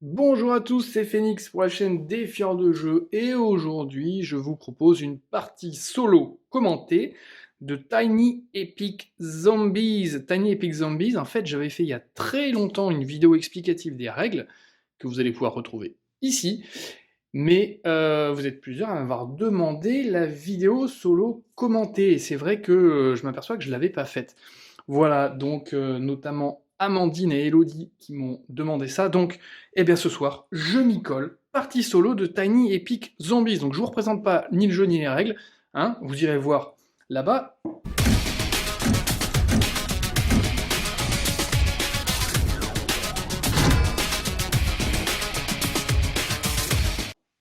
Bonjour à tous, c'est Phoenix pour la chaîne Défiant de jeu et aujourd'hui je vous propose une partie solo commentée de Tiny Epic Zombies. Tiny Epic Zombies, en fait j'avais fait il y a très longtemps une vidéo explicative des règles que vous allez pouvoir retrouver ici, mais vous êtes plusieurs à m'avoir demandé la vidéo solo commentée et c'est vrai que je m'aperçois que je l'avais pas faite. Voilà, donc notamment Amandine et Elodie qui m'ont demandé ça. Donc, eh bien ce soir, je m'y colle. Partie solo de Tiny Epic Zombies. Donc je vous représente pas ni le jeu ni les règles. Hein, vous irez voir là-bas.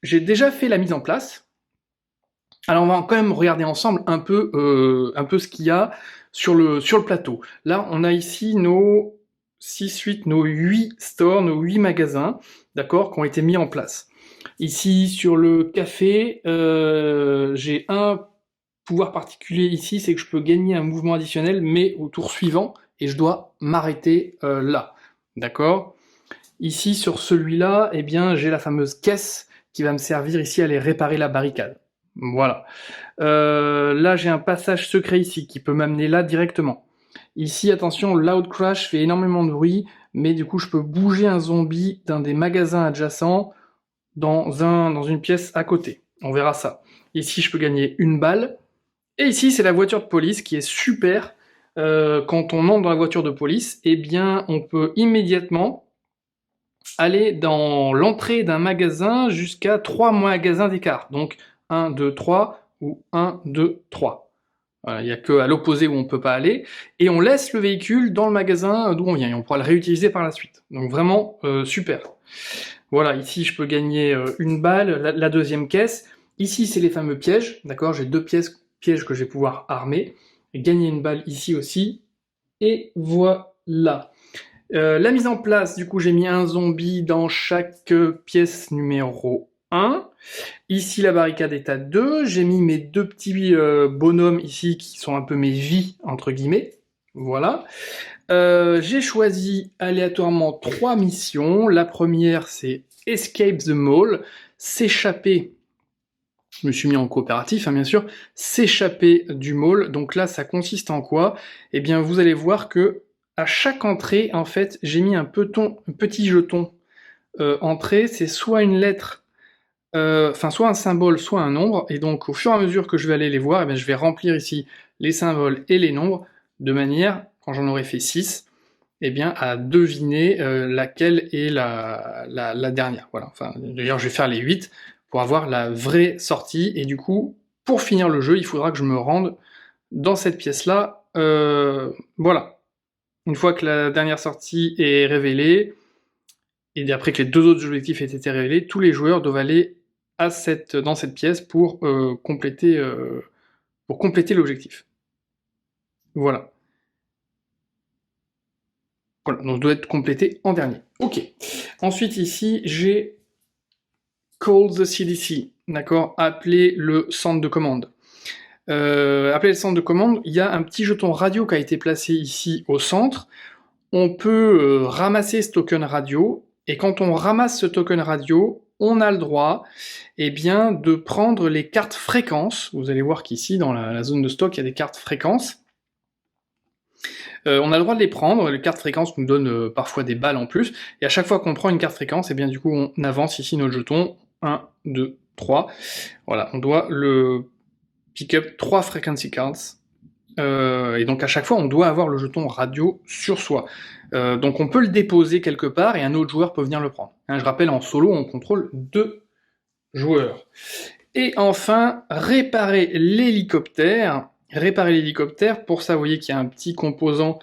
J'ai déjà fait la mise en place. Alors on va quand même regarder ensemble un peu ce qu'il y a sur le plateau. Là, on a ici nos 6, 8, nos 8 stores, nos 8 magasins, d'accord, qui ont été mis en place. Ici, sur le café, j'ai un pouvoir particulier ici, c'est que je peux gagner un mouvement additionnel, mais au tour suivant, et je dois m'arrêter là, d'accord. Ici, sur celui-là, eh bien, j'ai la fameuse caisse qui va me servir ici à aller réparer la barricade. Voilà. Là, j'ai un passage secret ici qui peut m'amener là directement. Ici, attention, Loud Crash fait énormément de bruit, mais du coup, je peux bouger un zombie d'un des magasins adjacents dans une pièce à côté. On verra ça. Ici, je peux gagner une balle. Et ici, c'est la voiture de police qui est super. Quand on entre dans la voiture de police, eh bien, on peut immédiatement aller dans l'entrée d'un magasin jusqu'à 3 magasins d'écart. Donc 1, 2, 3 ou 1, 2, 3. Voilà, il n'y a qu'à l'opposé où on ne peut pas aller. Et on laisse le véhicule dans le magasin d'où on vient. Et on pourra le réutiliser par la suite. Donc vraiment super. Voilà, ici je peux gagner une balle, la deuxième caisse. Ici c'est les fameux pièges. D'accord, j'ai deux pièges que je vais pouvoir armer. Et gagner une balle ici aussi. Et voilà. La mise en place, du coup, j'ai mis un zombie dans chaque pièce numéro 1. Ici, la barricade est à 2. J'ai mis mes deux petits bonhommes ici qui sont un peu mes vies, entre guillemets. Voilà. J'ai choisi aléatoirement 3 missions. La première, c'est Escape the Mall, s'échapper. Je me suis mis en coopératif, hein, bien sûr, s'échapper du mall. Donc là, ça consiste en quoi? Eh bien, vous allez voir que à chaque entrée, en fait, j'ai mis un petit jeton. Entrée, c'est soit une lettre, enfin soit un symbole, soit un nombre. Et donc, au fur et à mesure que je vais aller les voir, eh bien, je vais remplir ici les symboles et les nombres, de manière, quand j'en aurai fait 6, eh bien, à deviner laquelle est la dernière. Voilà. Enfin, d'ailleurs, je vais faire les 8 pour avoir la vraie sortie. Et du coup, pour finir le jeu, il faudra que je me rende dans cette pièce-là. Voilà. Une fois que la dernière sortie est révélée, et après que les deux autres objectifs aient été révélés, tous les joueurs doivent aller dans cette pièce pour compléter l'objectif. Voilà. Voilà, donc doit être complété en dernier. Ok. Ensuite ici, j'ai Call the CDC, d'accord, appeler le centre de commande. Appeler le centre de commande, il y a un petit jeton radio qui a été placé ici au centre. On peut ramasser ce token radio, et quand on ramasse ce token radio, on a le droit eh bien, de prendre les cartes fréquences. Vous allez voir qu'ici, dans la zone de stock, il y a des cartes fréquences. On a le droit de les prendre, les cartes fréquences nous donnent parfois des balles en plus, et à chaque fois qu'on prend une carte fréquence, et bien du coup on avance ici notre jeton, 1, 2, 3, voilà, on doit le pick up 3 frequency cards, et donc à chaque fois on doit avoir le jeton radio sur soi. Donc on peut le déposer quelque part, et un autre joueur peut venir le prendre. Hein, je rappelle, en solo on contrôle 2 joueurs. Et enfin, réparer l'hélicoptère. Réparer l'hélicoptère, pour ça vous voyez qu'il y a un petit composant,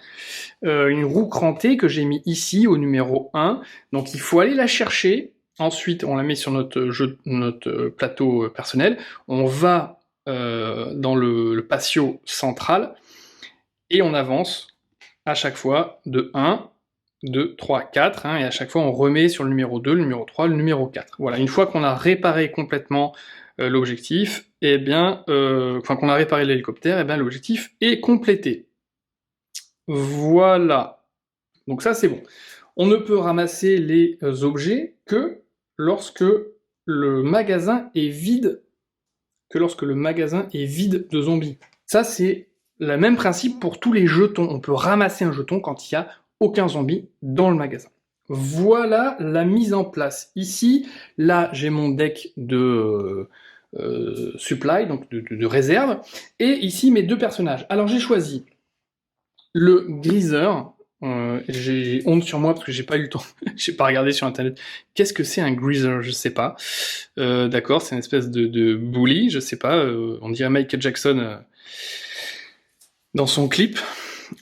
une roue crantée que j'ai mis ici au numéro 1, donc il faut aller la chercher, ensuite on la met sur notre plateau personnel, on va dans le patio central, et on avance à chaque fois de 1, 2, 3, 4, hein, et à chaque fois on remet sur le numéro 2, le numéro 3, le numéro 4. Voilà, une fois qu'on a réparé complètement l'objectif, eh bien, enfin qu'on a réparé l'hélicoptère, eh bien l'objectif est complété. Voilà. Donc ça c'est bon. On ne peut ramasser les objets que lorsque le magasin est vide, de zombies. Ça, c'est le même principe pour tous les jetons. On peut ramasser un jeton quand il n'y a aucun zombie dans le magasin. Voilà la mise en place. Ici, là, j'ai mon deck de supply, donc de réserve, et ici, mes deux personnages. Alors, j'ai choisi le Greaser. J'ai honte sur moi parce que j'ai pas eu le temps, j'ai pas regardé sur internet. Qu'est-ce que c'est un Greaser? Je sais pas. D'accord, c'est une espèce de bully, je sais pas. On dirait Michael Jackson dans son clip.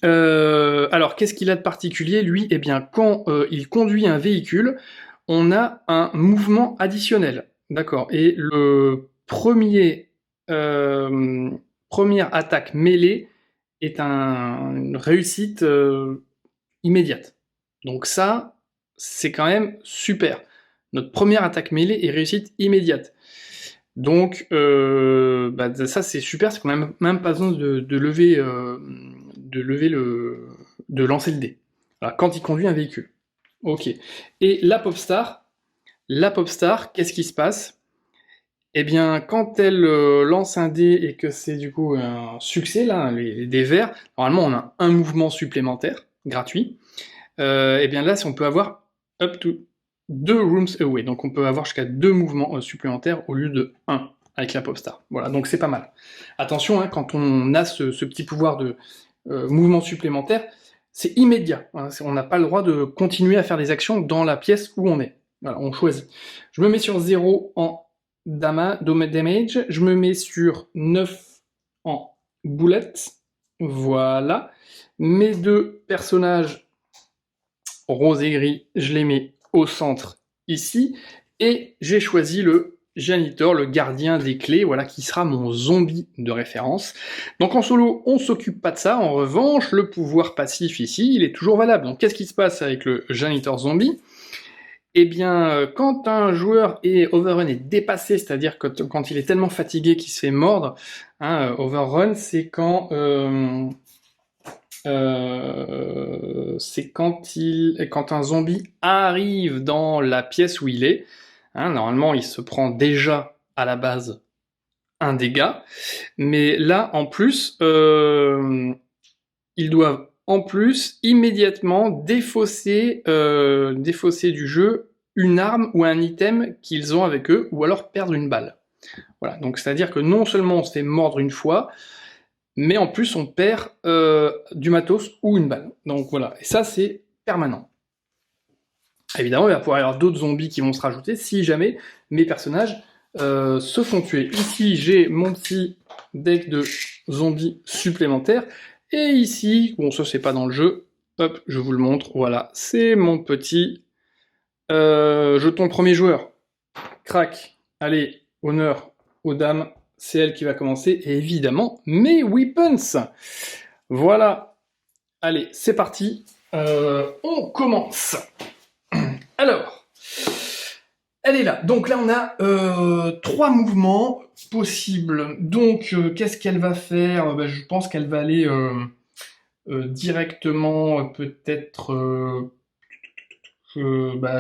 Alors, qu'est-ce qu'il a de particulier, lui? Eh bien, quand il conduit un véhicule, on a un mouvement additionnel. D'accord. Et le première attaque mêlée est une réussite immédiate. Donc ça, c'est quand même super. Notre première attaque mêlée est réussite immédiate. Donc ça c'est super, c'est qu'on n'a même pas besoin de lancer le dé. Voilà, quand il conduit un véhicule. Ok. Et la pop star, qu'est-ce qui se passe? Eh bien, quand elle lance un dé et que c'est du coup un succès, là, les dés verts, normalement on a un mouvement supplémentaire, gratuit. Eh bien là, si on peut avoir up to 2 rooms away, donc on peut avoir jusqu'à 2 mouvements supplémentaires au lieu de 1 avec la pop star. Voilà, donc c'est pas mal. Attention, hein, quand on a ce petit pouvoir de mouvement supplémentaire, c'est immédiat. Hein, on n'a pas le droit de continuer à faire des actions dans la pièce où on est. Voilà, on choisit. Je me mets sur 0 en damage, je me mets sur 9 en bullet. Voilà. Mes deux personnages rose et gris, je les mets au centre ici, et j'ai choisi le janitor, le gardien des clés, voilà, qui sera mon zombie de référence. Donc en solo, on s'occupe pas de ça, en revanche, le pouvoir passif ici, il est toujours valable. Donc qu'est-ce qui se passe avec le janitor zombie? Eh bien, quand un joueur est overrun et dépassé, c'est-à-dire quand il est tellement fatigué qu'il se fait mordre, hein, overrun, c'est quand quand un zombie arrive dans la pièce où il est. Hein, normalement, il se prend déjà à la base un dégât, mais là, en plus, ils doivent en plus immédiatement défausser du jeu une arme ou un item qu'ils ont avec eux, ou alors perdre une balle. Voilà, donc c'est-à-dire que non seulement on se fait mordre une fois, mais en plus on perd du matos ou une balle. Donc voilà, et ça c'est permanent. Évidemment, il va pouvoir y avoir d'autres zombies qui vont se rajouter si jamais mes personnages se font tuer. Ici, j'ai mon petit deck de zombies supplémentaires, et ici, bon ça c'est pas dans le jeu, hop, je vous le montre, voilà, c'est mon petit jeton premier joueur. Crac, allez, honneur aux dames, c'est elle qui va commencer, et évidemment, mes weapons. Voilà, allez, c'est parti, on commence. Alors, elle est là. Donc là, on a 3 mouvements possibles. Donc, qu'est-ce qu'elle va faire? Je pense qu'elle va aller directement, peut-être,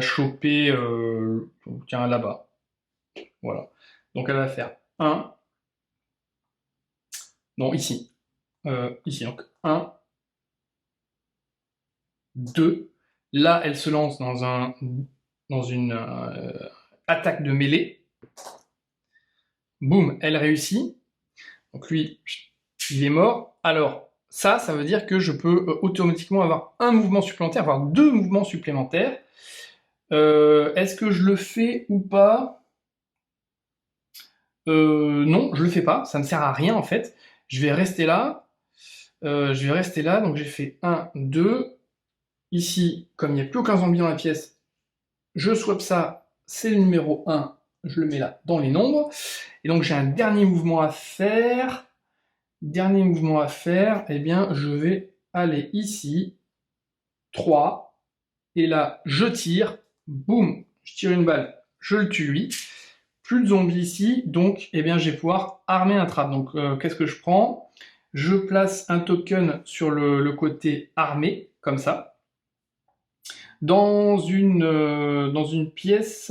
choper, tiens, là-bas. Voilà. Donc, elle va faire 1. Non, ici. Ici, donc 1, 2. Là, elle se lance dans une attaque de mêlée. Boum, elle réussit. Donc lui, il est mort. Alors, ça veut dire que je peux automatiquement avoir un mouvement supplémentaire, voire 2 mouvements supplémentaires. Est-ce que je le fais ou pas? Non, je le fais pas. Ça ne sert à rien en fait. Je vais rester là. Donc j'ai fait 1, 2. Ici, comme il n'y a plus aucun zombie dans la pièce, je swap ça, c'est le numéro 1, je le mets là dans les nombres. Et donc j'ai un dernier mouvement à faire. Eh bien je vais aller ici, 3, et là je tire, boum, je tire une balle, je le tue lui. Plus de zombies ici, donc eh bien je vais pouvoir armer un trap. Donc qu'est-ce que je prends? Je place un token sur le côté armé, comme ça. dans une pièce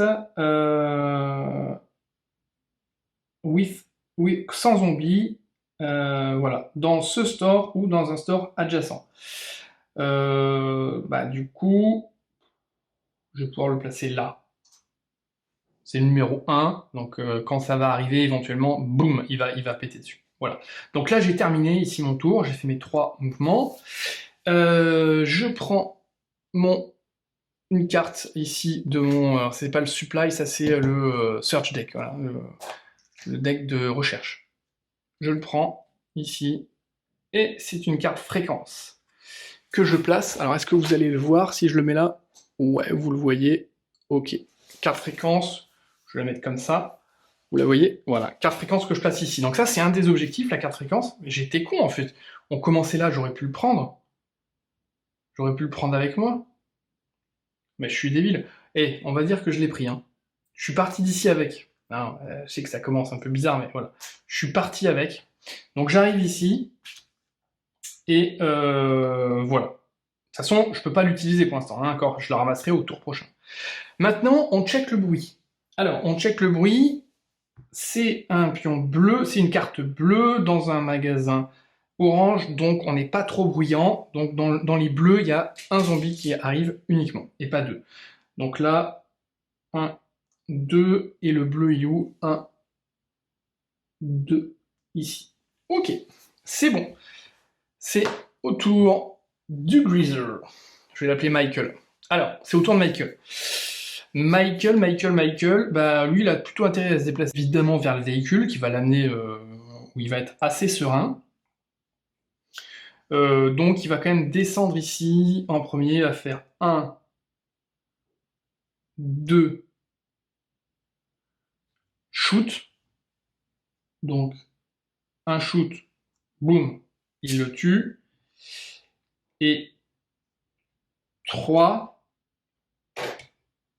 sans zombies, voilà, dans ce store ou dans un store adjacent. Du coup, je vais pouvoir le placer là. C'est le numéro 1, donc quand ça va arriver éventuellement, boum, il va péter dessus. Voilà. Donc là, j'ai terminé ici mon tour, j'ai fait mes 3 mouvements. Je prends une carte ici de mon... Alors, c'est pas le supply, ça c'est le search deck, voilà, le deck de recherche. Je le prends ici, et c'est une carte fréquence que je place. Alors, est-ce que vous allez le voir si je le mets là? Ouais, vous le voyez. Ok. Carte fréquence, je vais la mettre comme ça. Vous la voyez? Voilà. Carte fréquence que je place ici. Donc ça, c'est un des objectifs, la carte fréquence. J'étais con, en fait. On commençait là, j'aurais pu le prendre. J'aurais pu le prendre avec moi. Mais je suis débile. Eh, on va dire que je l'ai pris, hein. Je suis parti d'ici avec. Non, je sais que ça commence un peu bizarre, mais voilà. Je suis parti avec. Donc j'arrive ici. Et voilà. De toute façon, je peux pas l'utiliser pour l'instant, hein, encore, je la ramasserai au tour prochain. Maintenant, on check le bruit. Alors, on check le bruit, c'est un pion bleu, c'est une carte bleue dans un magasin orange, donc on n'est pas trop bruyant. Donc dans les bleus, il y a un zombie qui arrive uniquement, et pas deux. Donc là, 1, 2, et le bleu il est où? 1, 2, ici. Ok, c'est bon. C'est au tour du Greaser. Je vais l'appeler Michael. Alors, c'est au tour de Michael. Michael, bah lui, il a plutôt intérêt à se déplacer évidemment vers le véhicule, qui va l'amener où il va être assez serein. Donc, il va quand même descendre ici en premier, à faire 1, 2, shoot. Donc, un shoot, boum, il le tue. Et 3,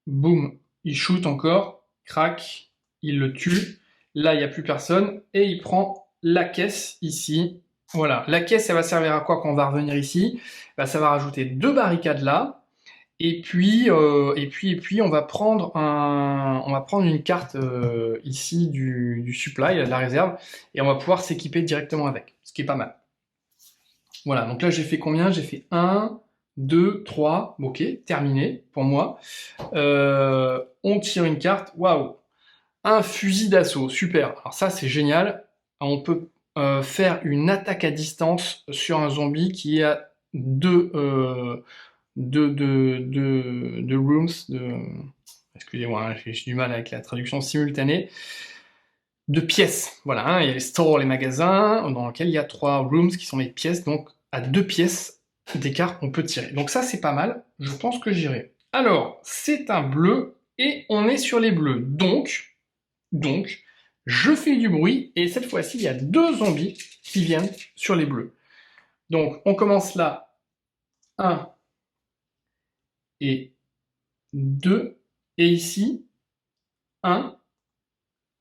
boum, il shoot encore, crac, il le tue. Là, il n'y a plus personne. Et il prend la caisse ici. Voilà, la caisse, ça va servir à quoi quand on va revenir ici? Bah, ça va rajouter 2 barricades là. Et puis, on va prendre une carte ici du supply, de la réserve, et on va pouvoir s'équiper directement avec, ce qui est pas mal. Voilà, donc là j'ai fait combien? J'ai fait 1, 2, 3, ok, terminé pour moi. On tire une carte, waouh! Un fusil d'assaut, super. Alors ça c'est génial. On peut faire une attaque à distance sur un zombie qui a deux rooms, excusez-moi, hein, j'ai du mal avec la traduction simultanée, de pièces. Voilà, hein, il y a les stores, les magasins, dans lesquels il y a 3 rooms qui sont les pièces, donc à 2 pièces d'écart on peut tirer. Donc ça c'est pas mal, je pense que j'irai. Alors, c'est un bleu, et on est sur les bleus. Donc, je fais du bruit, et cette fois-ci, il y a 2 zombies qui viennent sur les bleus. Donc, on commence là, 1 et 2, et ici, 1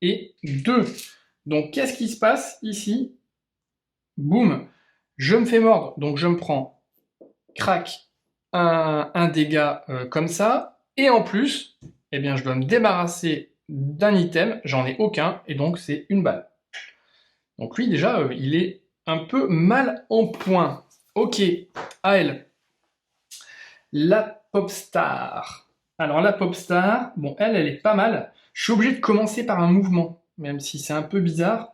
et 2. Donc, qu'est-ce qui se passe ici? Boum, je me fais mordre, donc je me prends, crac, un dégât comme ça, et en plus, eh bien, je dois me débarrasser d'un item, j'en ai aucun, et donc c'est une balle. Donc lui, déjà, il est un peu mal en point. Ok, à elle. La Popstar. Alors la Popstar, bon, elle est pas mal. Je suis obligé de commencer par un mouvement, même si c'est un peu bizarre.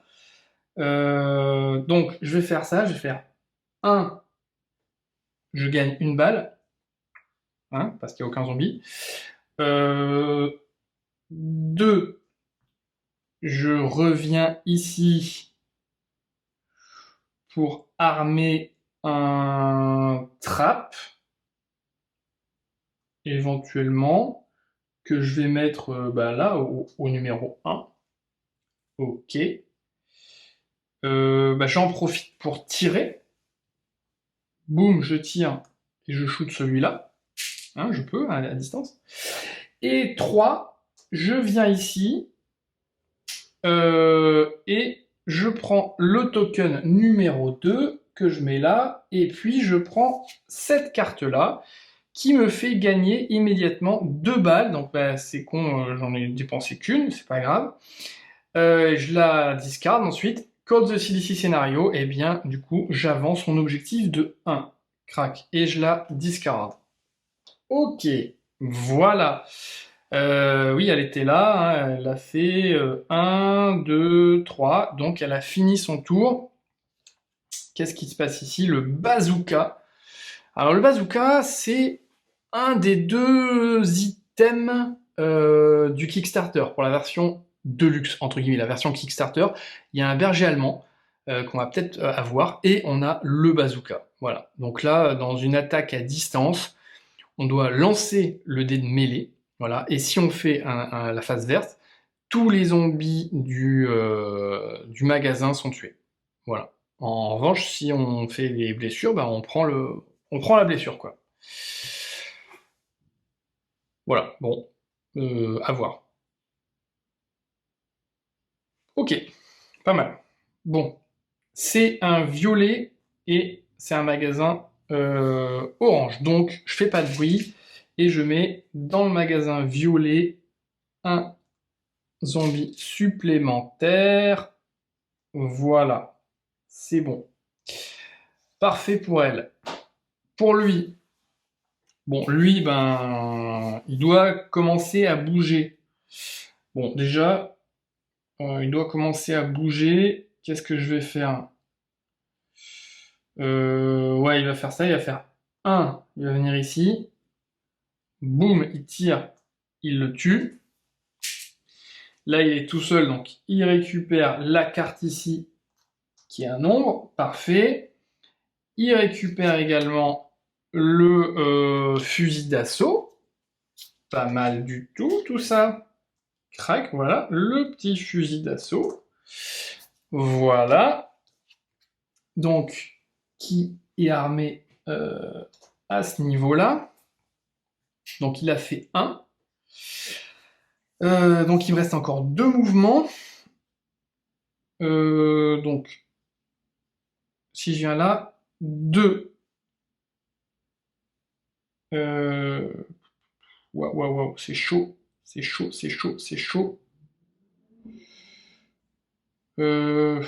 Donc, je vais faire ça, je vais faire 1, je gagne une balle, hein, parce qu'il n'y a aucun zombie. 2, je reviens ici pour armer un trap, éventuellement, que je vais mettre là, au numéro 1. Ok. J'en profite pour tirer. Boum, je tire et je shoot celui-là. Hein, je peux, à distance. Et 3, je viens ici et je prends le token numéro 2 que je mets là, et puis je prends cette carte-là, qui me fait gagner immédiatement 2 balles. Donc bah, c'est con, j'en ai dépensé qu'une, c'est pas grave. Je la discard ensuite. Call the CDC scénario, et bien du coup j'avance mon objectif de 1. Crac. Et je la discard. Ok, voilà. Oui, elle était là, hein, elle a fait 1, 2, 3, donc elle a fini son tour. Qu'est-ce qui se passe ici? Le bazooka. Alors le bazooka, c'est un des 2 items du Kickstarter, pour la version Deluxe, entre guillemets, la version Kickstarter. Il y a un berger allemand qu'on va peut-être avoir, et on a le bazooka. Voilà, donc là, dans une attaque à distance, on doit lancer le dé de mêlée, voilà, et si on fait la phase verte, tous les zombies du magasin sont tués. Voilà. En revanche, si on fait les blessures, bah, on prend la blessure, quoi. Voilà, bon, à voir. Ok, pas mal. Bon, c'est un violet et c'est un magasin orange, donc je fais pas de bruit et je mets dans le magasin violet un zombie supplémentaire. Voilà, c'est bon. Parfait pour elle. Pour lui, bon, lui, ben, il doit commencer à bouger. Bon, déjà, il doit commencer à bouger. Qu'est-ce que je vais faire? Ouais, il va faire ça, il va faire 1, il va venir ici. Boum, il tire, il le tue. Là, il est tout seul, donc il récupère la carte ici, qui est un nombre. Parfait. Il récupère également le fusil d'assaut. Pas mal du tout ça. Crac, voilà, le petit fusil d'assaut. Voilà. Donc, qui est armé à ce niveau-là. Donc, il a fait 1. Donc, il me reste encore 2 mouvements. Donc, si je viens là, 2. Waouh, c'est chaud. C'est chaud, c'est chaud, c'est chaud. Euh...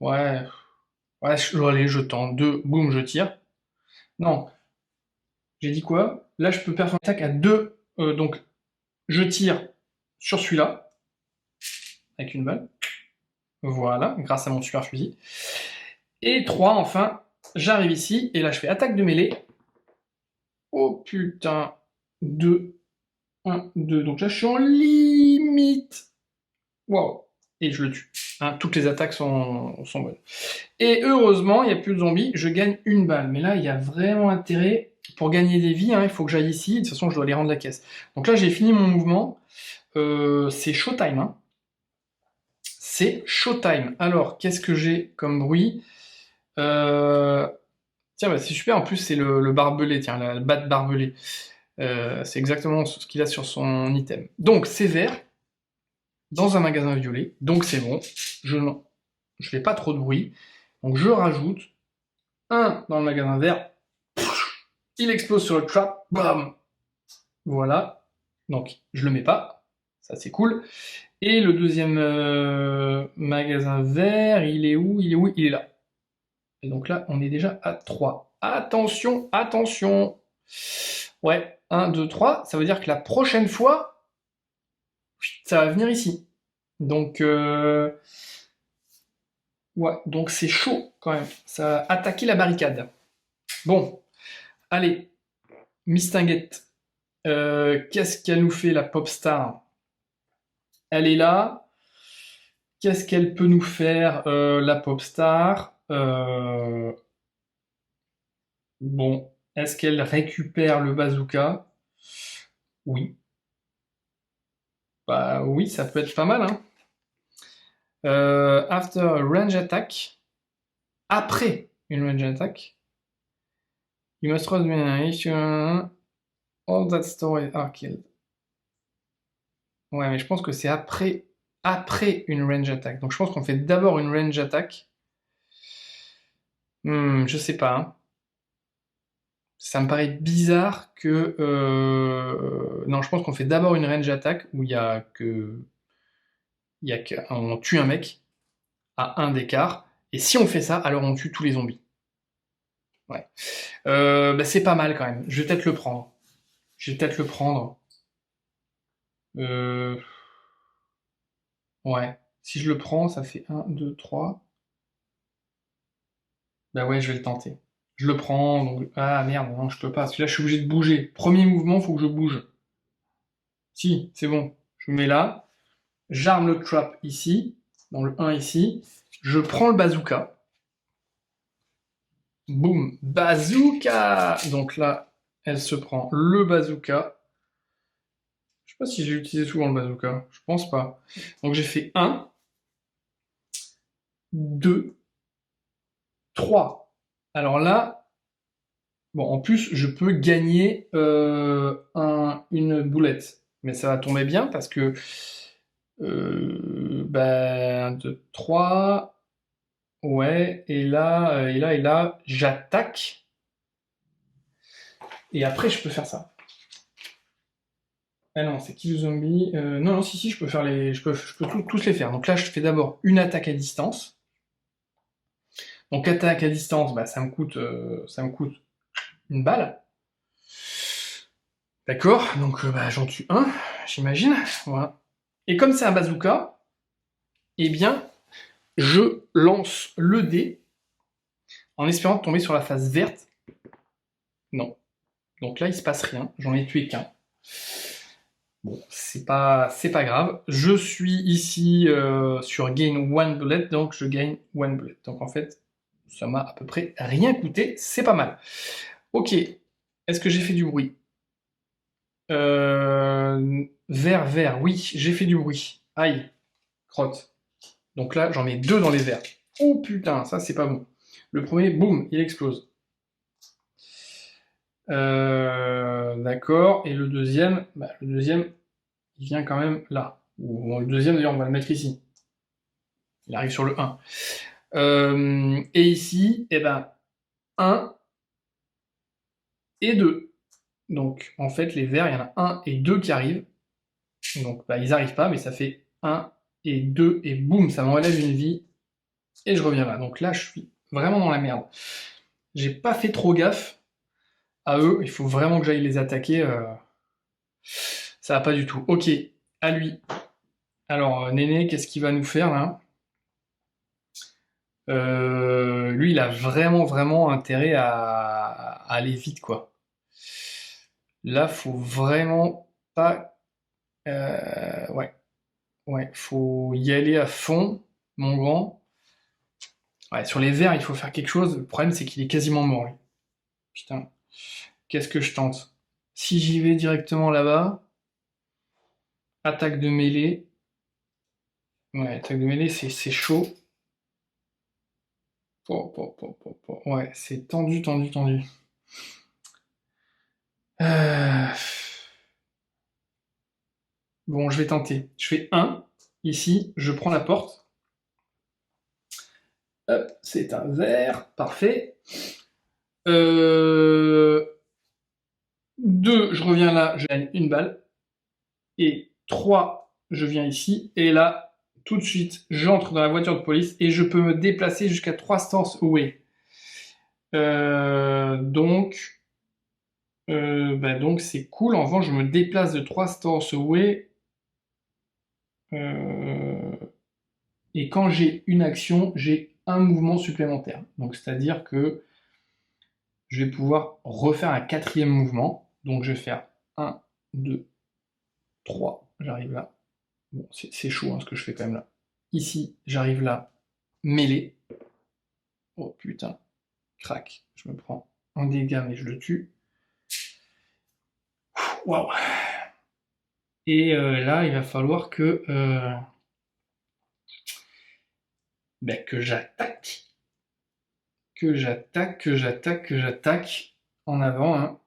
Ouais. Ouais, allez, je tente. 2, boum, je tire. Non, j'ai dit quoi? Là, je peux performer une attaque à 2. Donc, je tire sur celui-là, avec une balle. Voilà, grâce à mon super fusil. Et 3, enfin, j'arrive ici, et là, je fais attaque de mêlée. Oh putain. 2, 1, 2. Donc là, je suis en limite. Waouh. Et je le tue. Hein, toutes les attaques sont bonnes. Et heureusement, il n'y a plus de zombies, je gagne une balle. Mais là, il y a vraiment intérêt, pour gagner des vies, hein, il faut que j'aille ici, de toute façon, je dois aller rendre la caisse. Donc là, j'ai fini mon mouvement. C'est showtime. Hein. C'est showtime. Alors, qu'est-ce que j'ai comme bruit? Tiens, bah, c'est super, en plus, c'est le barbelé, tiens, la batte barbelée. C'est exactement ce qu'il a sur son item. Donc, c'est vert, dans un magasin violet, donc c'est bon. Je fais pas trop de bruit. Donc, je rajoute 1 dans le magasin vert. Il explose sur le trap. Bam. Voilà. Donc, je le mets pas. Ça, c'est cool. Et le deuxième magasin vert, il est où? Il est où? Il est là. Et donc là, on est déjà à 3. Attention, attention. Ouais, 1, 2, 3. Ça veut dire que la prochaine fois, ça va venir ici. Donc, ouais, donc c'est chaud quand même. Ça va attaquer la barricade. Bon, allez, Mistinguette. Qu'est-ce qu'elle nous fait, la pop star? Elle est là. Qu'est-ce qu'elle peut nous faire, la pop star? Bon, est-ce qu'elle récupère le bazooka? Oui. Bah oui, ça peut être pas mal, hein. After a range attack, après une range attack, you must trust me, all that stories are killed. Ouais, mais je pense que c'est après une range attack. Donc je pense qu'on fait d'abord une range attack. Je sais pas, hein. Ça me paraît bizarre que... Non, je pense qu'on fait d'abord une range attack où il y a que... On tue un mec à 1 d'écart. Et si on fait ça, alors on tue tous les zombies. Ouais. Bah, c'est pas mal quand même. Je vais peut-être le prendre. Je vais peut-être le prendre. Euh, Ouais. Si je le prends, ça fait 1, 2, 3. Bah ouais, je vais le tenter. Je le prends, donc... Ah merde, non, je peux pas, parce que là, je suis obligé de bouger. Premier mouvement, faut que je bouge. Si, c'est bon. Je me mets là. J'arme le trap ici, dans le 1 ici. Je prends le bazooka. Boum, bazooka! Donc là, elle se prend le bazooka. Je sais pas si j'ai utilisé souvent le bazooka. Je pense pas. Donc j'ai fait 1, 2, 3. Alors là, bon, en plus, je peux gagner une boulette. Mais ça va tomber bien parce que... 1, 2, 3... Ouais, et là, j'attaque. Et après, je peux faire ça. Ah non, c'est kill zombie. Non, non, si, je peux faire les, tous les faire. Donc là, je fais d'abord une attaque à distance. Donc attaque à distance, bah, ça me coûte une balle. D'accord, donc bah, j'en tue un, j'imagine. Voilà. Et comme c'est un bazooka, eh bien, je lance le dé en espérant tomber sur la face verte. Non. Donc là, il se passe rien. J'en ai tué qu'un. Bon, c'est pas grave. Je suis ici sur gain one bullet, donc je gagne one bullet. Donc en fait, ça m'a à peu près rien coûté. C'est pas mal. Ok. Est-ce que j'ai fait du bruit? Vert, oui, j'ai fait du bruit. Aïe, crotte. Donc là, j'en mets deux dans les verres. Oh putain, ça c'est pas bon. Le premier, boum, il explose. D'accord. Et le deuxième, il vient quand même là. Bon, le deuxième, d'ailleurs, on va le mettre ici. Il arrive sur le 1. Et ici, eh ben, 1 et 2. Donc, en fait, les verts, il y en a 1 et 2 qui arrivent. Donc, bah, ils arrivent pas, mais ça fait 1 et 2, et boum, ça m'enlève une vie, et je reviens là. Donc là, je suis vraiment dans la merde. J'ai pas fait trop gaffe à eux, il faut vraiment que j'aille les attaquer. Ça va pas du tout. Ok, à lui. Alors, Néné, qu'est-ce qu'il va nous faire là? Lui, il a vraiment intérêt à aller vite, quoi. Là, faut vraiment pas... ouais, faut y aller à fond, mon grand. Ouais, sur les verts, il faut faire quelque chose. Le problème, c'est qu'il est quasiment mort, lui. Putain, qu'est-ce que je tente? Si j'y vais directement là-bas, attaque de mêlée. Ouais, attaque de mêlée, c'est chaud. Ouais, c'est tendu. Euh, Bon, je vais tenter. Je fais 1. Ici, je prends la porte. Hop, c'est un vert. Parfait. 2, je reviens là, je gagne une balle. Et 3, je viens ici. Et là, tout de suite, j'entre dans la voiture de police et je peux me déplacer jusqu'à 3 stances away. Donc, donc c'est cool. En revanche, je me déplace de 3 stances away. Et quand j'ai une action, j'ai un mouvement supplémentaire. Donc, c'est-à-dire que je vais pouvoir refaire un quatrième mouvement. Donc, je vais faire 1, 2, 3. J'arrive là. Bon, c'est chaud hein, ce que je fais quand même là. Ici, j'arrive là, mêlée. Oh putain, crac. Je me prends un dégât, mais je le tue. Waouh. Et là, il va falloir que j'attaque. Que j'attaque. En avant. Hein.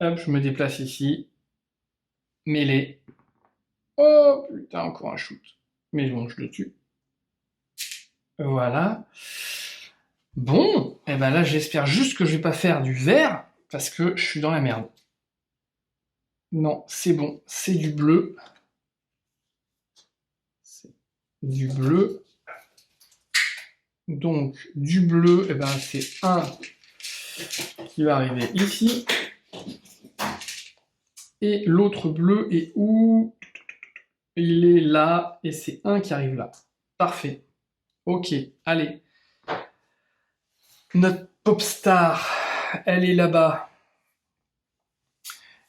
Hop, je me déplace ici. Mêlée. Oh putain, encore un shoot. Mais bon, je le tue. Voilà. Bon, et ben là j'espère juste que je vais pas faire du vert, parce que je suis dans la merde. Non, c'est bon, c'est du bleu. C'est du bleu. Donc, du bleu, et ben c'est un qui va arriver ici. Et l'autre bleu est où? Il est là, et c'est un qui arrive là. Parfait. Ok, allez. Notre pop star, elle est là-bas.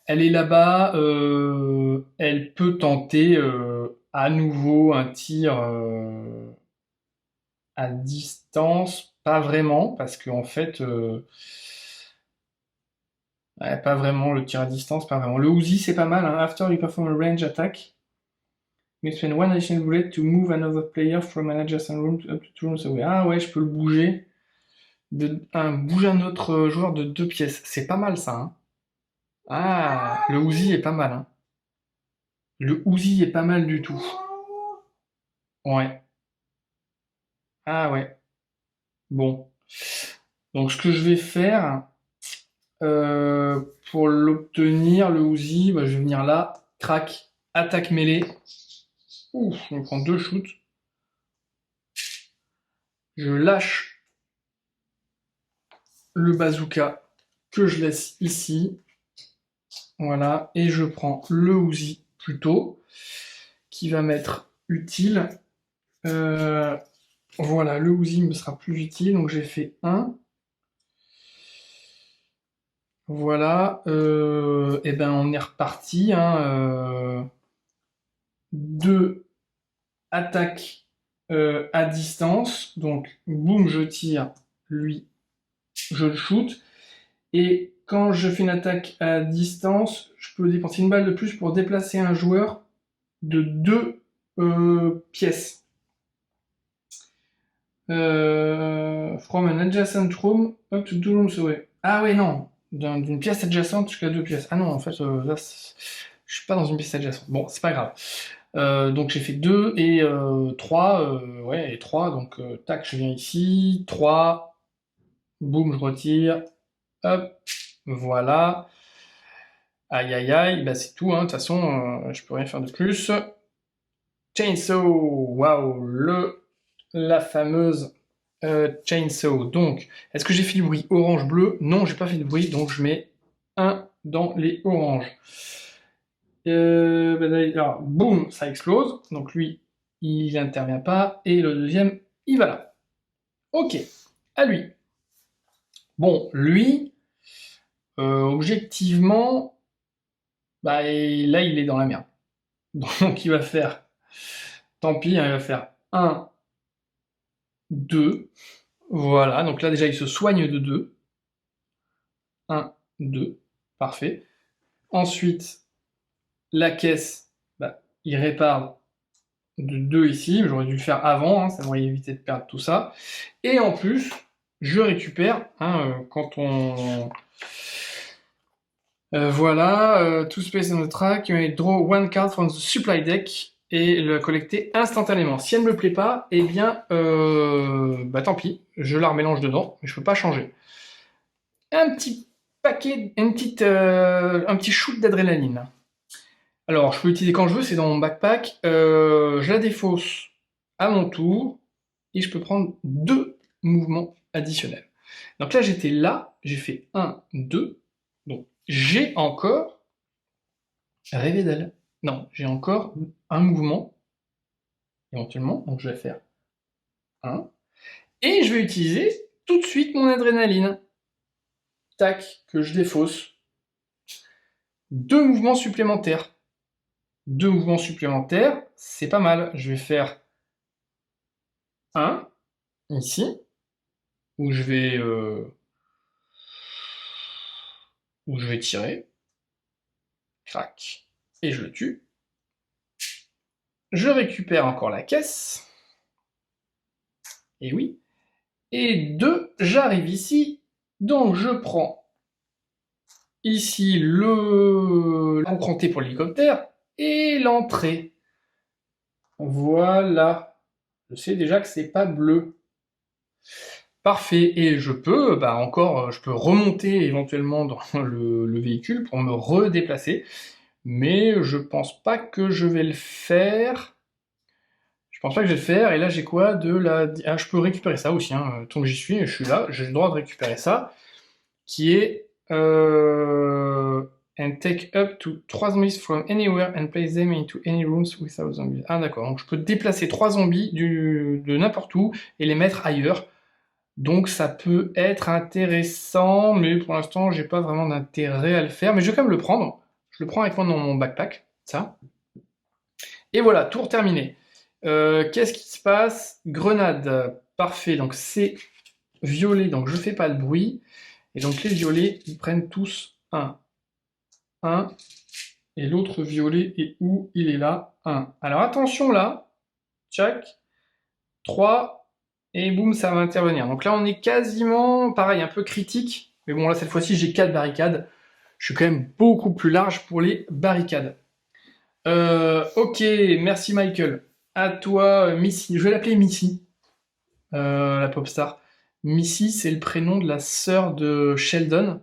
Elle est là-bas. Elle peut tenter à nouveau un tir à distance. Pas vraiment, parce qu'en fait, ouais, pas vraiment le tir à distance, pas vraiment. Le Uzi, c'est pas mal. Hein. After you perform a range attack, you spend one additional bullet to move another player from an adjacent room up to 2 rooms away. Ah ouais, je peux le bouger. Bouger un autre joueur de 2 pièces. C'est pas mal ça. Hein. Ah, le Uzi est pas mal. Hein. Le Uzi est pas mal du tout. Ouais. Ah ouais. Bon. Donc ce que je vais faire pour l'obtenir, le Uzi, bah, je vais venir là, crac, attaque mêlée. Ouf, on prend 2 shoots. Je lâche le bazooka que je laisse ici. Voilà, et je prends le Uzi plutôt, qui va m'être utile. Voilà, le Uzi me sera plus utile, donc j'ai fait 1. Voilà, et ben on est reparti. Hein, 2 attaques à distance, donc boum, je tire, lui, je le shoot. Et quand je fais une attaque à distance, je peux dépenser une balle de plus pour déplacer un joueur de 2 pièces. From an adjacent room up to 2 rooms away. Ah ouais, non. D'une pièce adjacente jusqu'à 2 pièces. Ah non, en fait, là, je suis pas dans une pièce adjacente. Bon, c'est pas grave. Donc j'ai fait 2 et 3. Ouais, et 3. Donc, tac, je viens ici. 3. Boum, je retire. Hop. Voilà. Aïe, aïe, aïe. Bah, c'est tout, hein. De toute façon, je peux rien faire de plus. Chainsaw. Waouh. La fameuse Chainsaw. Donc, est-ce que j'ai fait du bruit orange-bleu? Non, j'ai pas fait de bruit, donc je mets 1 dans les oranges. Alors, boum, ça explose. Donc lui, il n'intervient pas. Et le deuxième, il va là. Ok, à lui. Bon, lui, objectivement, bah, là, il est dans la merde. Donc il va faire, tant pis, hein, il va faire 1, 2. Voilà, donc là déjà, il se soigne de 2. 1, 2, parfait. Ensuite, la caisse, bah, il répare de 2 ici, j'aurais dû le faire avant, hein, ça m'aurait évité de perdre tout ça. Et en plus, je récupère, hein, quand on... voilà, to space on the track, you may draw one card from the supply deck et le collecter instantanément. Si elle ne me plaît pas, eh bien, bah tant pis, je la remélange dedans, mais je peux pas changer. Un petit paquet, un petit shoot d'adrénaline. Alors, je peux l'utiliser quand je veux, c'est dans mon backpack. Je la défausse à mon tour et je peux prendre 2 mouvements additionnels. Donc là, j'étais là, j'ai fait 1, 2. Donc, j'ai encore rêvé d'elle. Non, j'ai encore un mouvement, éventuellement. Donc, je vais faire 1. Et je vais utiliser tout de suite mon adrénaline. Tac, que je défausse. 2 mouvements supplémentaires. 2 mouvements supplémentaires, c'est pas mal. Je vais faire 1, ici, où je vais tirer. Crac. Et je le tue. Je récupère encore la caisse. Et oui. Et 2, j'arrive ici. Donc je prends ici l'emprunté pour l'hélicoptère et l'entrée. Voilà. Je sais déjà que c'est pas bleu. Parfait. Et je peux, encore, je peux remonter éventuellement dans le véhicule pour me redéplacer. Mais je pense pas que je vais le faire. Je pense pas que je vais le faire. Et là, j'ai quoi de la... Ah, je peux récupérer ça aussi, hein. Tant que j'y suis, je suis là, j'ai le droit de récupérer ça. Qui est... And take up to 3 zombies from anywhere and place them into any rooms without zombies. Ah d'accord, donc je peux déplacer 3 zombies de n'importe où et les mettre ailleurs. Donc ça peut être intéressant, mais pour l'instant j'ai pas vraiment d'intérêt à le faire. Mais je vais quand même le prendre. Je le prends avec moi dans mon backpack, ça. Et voilà, tour terminé. Qu'est-ce qui se passe? Grenade, parfait, donc c'est violet, donc je fais pas le bruit. Et donc les violets, ils prennent tous un. Et l'autre violet est où? Il est là, 1. Alors attention là, tchac, 3, et boum, ça va intervenir. Donc là, on est quasiment, pareil, un peu critique. Mais bon, là, cette fois-ci, j'ai 4 barricades. Je suis quand même beaucoup plus large pour les barricades. Ok, merci Michael. À toi, Missy. Je vais l'appeler Missy, la pop star. Missy, c'est le prénom de la sœur de Sheldon.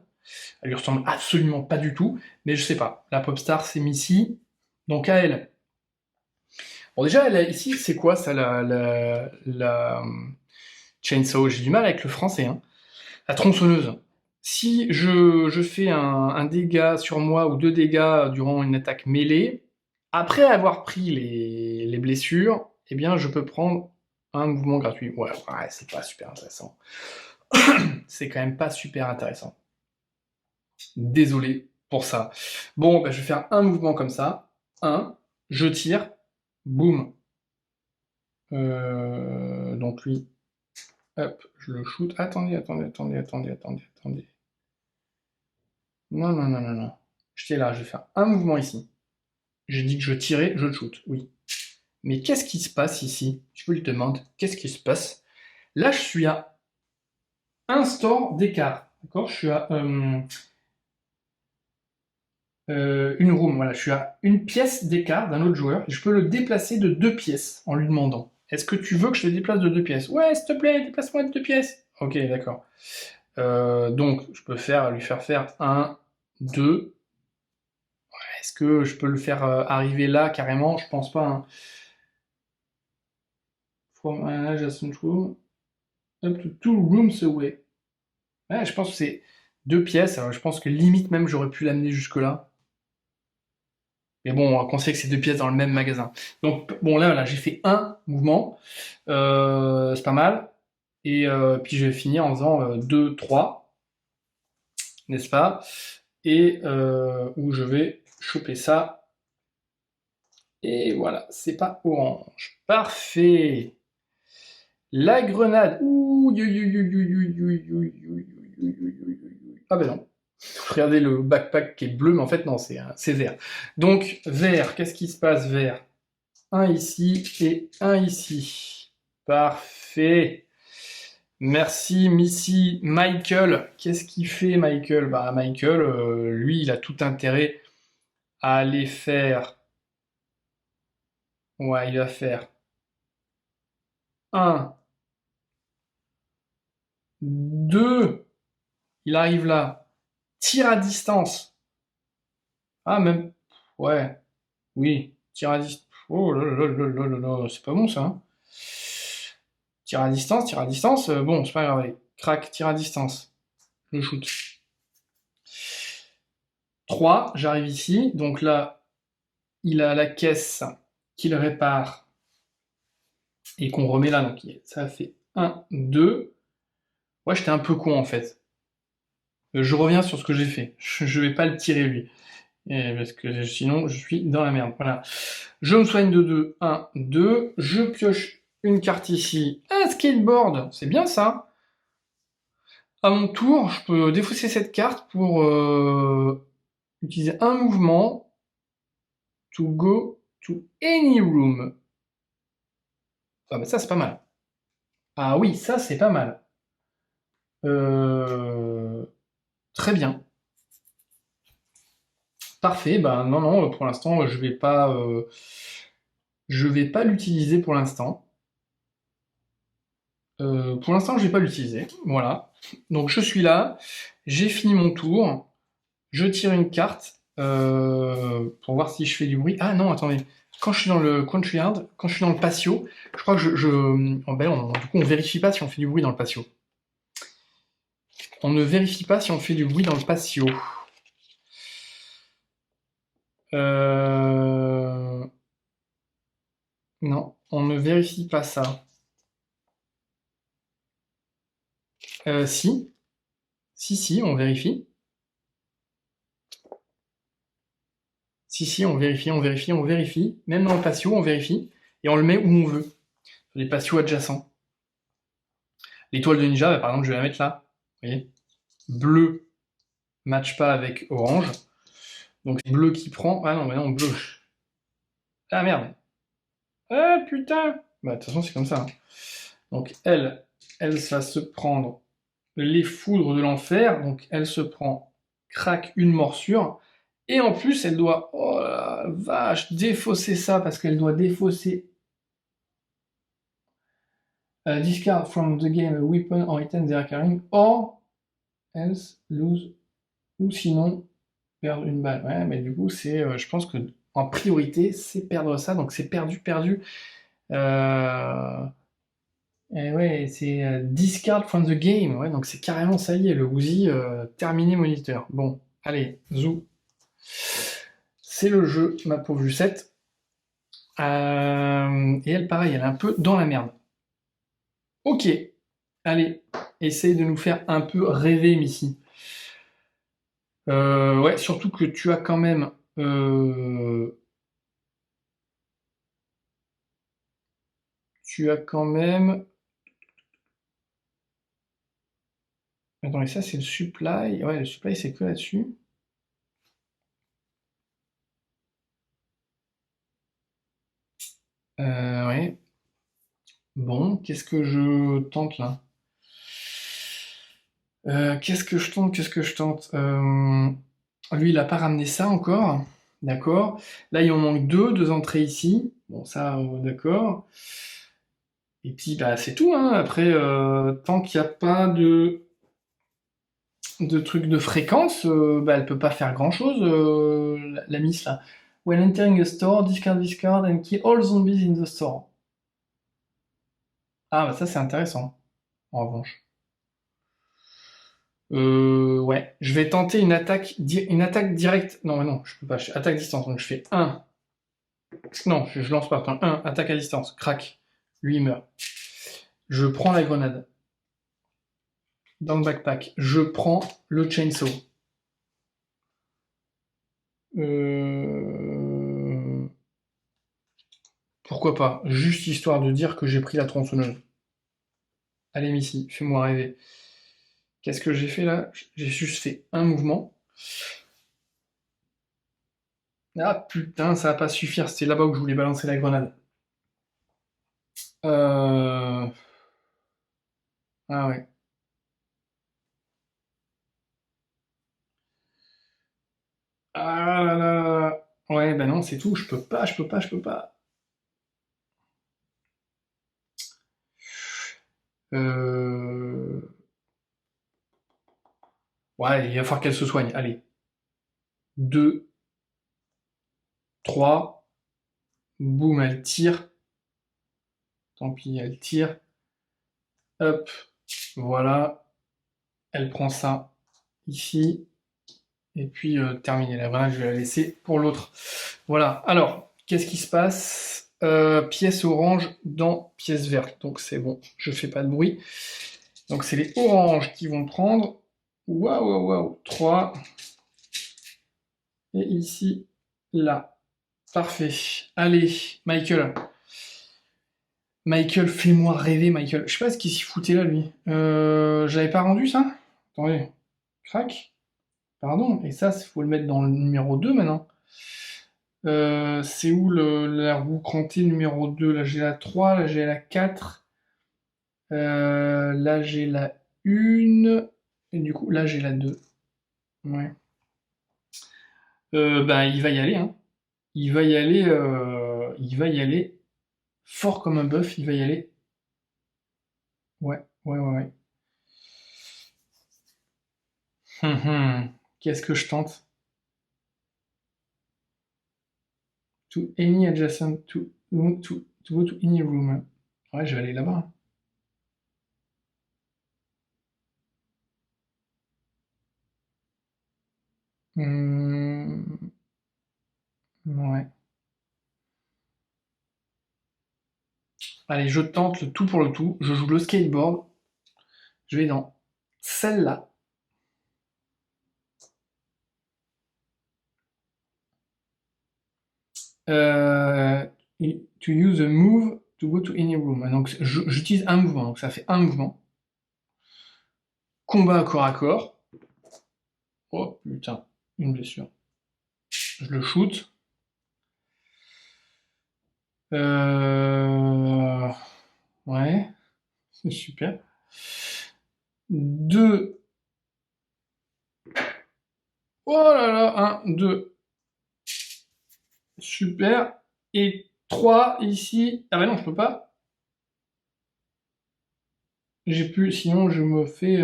Elle lui ressemble absolument pas du tout, mais je sais pas. La pop star, c'est Missy. Donc à elle. Bon, déjà, ici, c'est quoi ça, la chainsaw? J'ai du mal avec le français, hein. La tronçonneuse. Si je fais un dégât sur moi ou 2 dégâts durant une attaque mêlée, après avoir pris les blessures, eh bien, je peux prendre un mouvement gratuit. Ouais, c'est pas super intéressant. C'est quand même pas super intéressant. Désolé pour ça. Bon, je vais faire un mouvement comme ça. Je tire. Boum. Donc lui, hop, je le shoot. Attendez. Non. J'étais là, je vais faire un mouvement ici. J'ai dit que je tirais, je le shoot, oui. Mais qu'est-ce qui se passe ici? Je vous le demande, qu'est-ce qui se passe? Là, je suis à un store d'écart. D'accord? Je suis à une room, voilà, je suis à une pièce d'écart d'un autre joueur. Et je peux le déplacer de 2 pièces en lui demandant. Est-ce que tu veux que je te déplace de 2 pièces? Ouais, s'il te plaît, déplace-moi de 2 pièces. Ok, d'accord. Donc, je peux lui faire faire 1, 2. Est-ce que je peux le faire arriver là carrément? Je pense pas, hein. From an adjacent room up to 2 rooms away. Ouais, je pense que c'est 2 pièces. Alors, je pense que limite même j'aurais pu l'amener jusque-là. Mais bon, on sait que c'est 2 pièces dans le même magasin. Donc, bon, là, voilà, j'ai fait un mouvement. C'est pas mal. Et puis, je vais finir en faisant 2, 3. N'est-ce pas? Et où je vais choper ça. Et voilà, c'est pas orange. Parfait. La grenade. Ouh, ah ben non. Regardez le backpack qui est bleu, mais en fait non, c'est vert. Donc vert, qu'est-ce qui se passe vert? Un ici et un ici. Parfait. Merci Missy. Michael, qu'est-ce qu'il fait Michael? Bah Michael, lui, il a tout intérêt à aller faire. Ouais, il va faire 1, 2. Il arrive là. Tir à distance. Ah, même. Ouais. Oui. Tir à distance. Oh là là là là là là. C'est pas bon ça, hein. Tir à distance. Bon, c'est pas grave. Allez. Crac, tir à distance. Je shoot. 3. J'arrive ici. Donc là, il a la caisse qu'il répare et qu'on remet là. Donc ça fait 1, 2. Ouais, j'étais un peu con en fait. Je reviens sur ce que j'ai fait. Je vais pas le tirer lui. Parce que sinon, je suis dans la merde. Voilà. Je me soigne de 2. 1, 2. Je pioche une carte ici. Un skateboard. C'est bien ça. À mon tour, je peux défausser cette carte pour utiliser un mouvement to go to any room. Ah bah ça, c'est pas mal. Ah oui, ça, c'est pas mal. Très bien. Parfait. Bah non, pour l'instant, je vais pas l'utiliser pour l'instant. Pour l'instant, je vais pas l'utiliser. Voilà. Donc je suis là, j'ai fini mon tour, je tire une carte pour voir si je fais du bruit. Ah non, attendez. Quand je suis dans le Country-Yard, quand je suis dans le patio, je crois que du coup, on vérifie pas si on fait du bruit dans le patio. On ne vérifie pas si on fait du bruit dans le patio. Non, on ne vérifie pas ça. Si. Si, on vérifie. Si, on vérifie, on vérifie, on vérifie. Même dans le patio, on vérifie. Et on le met où on veut. Sur les patios adjacents. L'étoile de ninja, bah, par exemple, je vais la mettre là. Vous voyez? Bleu match pas avec orange. Donc c'est bleu qui prend. Ah non, mais non, bleu. Ah merde. Ah putain. Bah de toute façon, c'est comme ça, hein. Donc elle va se prendre les foudres de l'enfer. Donc elle se prend, craque une morsure. Et en plus, elle doit, oh la vache, défausser ça parce qu'elle doit défausser. Discard from the game a weapon or item they are carrying, or else lose, ou sinon perdre une balle. Ouais, mais du coup, je pense que en priorité, c'est perdre ça, donc c'est perdu, perdu. Et ouais, c'est discard from the game, ouais, donc c'est carrément ça y est, le Uzi terminé moniteur. Bon, allez, zou. C'est le jeu, ma pauvre Lucette. Et elle, pareil, elle est un peu dans la merde. Ok, allez, essaye de nous faire un peu rêver, Missy. Ouais, surtout que tu as quand même... tu as quand même... Attends, et ça, c'est le supply. Ouais, le supply, c'est que là-dessus. Ouais. Bon, qu'est-ce que je tente là? Qu'est-ce que je tente? Qu'est-ce que je tente? Lui, il a pas ramené ça encore. D'accord. Là, il en manque deux entrées ici. Bon, ça, d'accord. Et puis, bah, c'est tout, hein. Après, tant qu'il n'y a pas de trucs de fréquence, bah, elle peut pas faire grand-chose, la miss là. When entering a store, discard and kill all zombies in the store. Ah, bah ça, c'est intéressant, en revanche. Ouais, je vais tenter une attaque directe. Non, mais non, je peux pas. Attaque distance. Donc je fais un. Non, je lance pas. Attends, 1, attaque à distance. Crac. Lui, il meurt. Je prends la grenade. Dans le backpack. Je prends le chainsaw. Euh... Pourquoi pas? Juste histoire de dire que j'ai pris la tronçonneuse. Allez, Missy, fais-moi rêver. Qu'est-ce que j'ai fait là? J'ai juste fait un mouvement. Ah putain, ça va pas suffire. C'était là-bas où je voulais balancer la grenade. Euh... Ah ouais. Ah là là. Ouais, bah non, c'est tout. Je peux pas, je peux pas, je peux pas. Euh... Ouais, il va falloir qu'elle se soigne. Allez. 2, 3. Boum, elle tire. Tant pis, elle tire. Hop. Voilà. Elle prend ça ici. Et puis, terminé. La grenade, je vais la laisser pour l'autre. Voilà. Alors, qu'est-ce qui se passe? Pièce orange dans pièce verte. Donc, c'est bon. Je fais pas de bruit. Donc, c'est les oranges qui vont prendre. Waouh, waouh, waouh. 3. Et ici, là. Parfait. Allez, Michael. Michael, fais-moi rêver, Michael. Je sais pas ce qu'il s'y foutait là, lui. J'avais pas rendu ça? Attendez. Crac. Pardon. Et ça, il faut le mettre dans le numéro 2 maintenant. C'est où la roue crantée numéro 2? Là, j'ai la 3, là, j'ai la 4. Là, j'ai la 1. Et du coup, là, j'ai la 2. Ouais. Ben, il va y aller, hein. Il va y aller fort comme un bœuf, il va y aller. Ouais, ouais, ouais, ouais. Qu'est-ce que je tente? To any adjacent to go to any room. Ouais, je vais aller là-bas. Hmm, ouais. Allez, je tente le tout pour le tout. Je joue le skateboard. Je vais dans celle-là. Euh, to use a move to go to any room. Donc j'utilise un mouvement, donc ça fait un mouvement. Combat corps à corps. Oh putain, une blessure. Je le shoot. Euh... Ouais, c'est super. Deux. Oh là là, un, deux. Super. Et trois ici. Ah bah non, je peux pas. J'ai pu, sinon je me fais.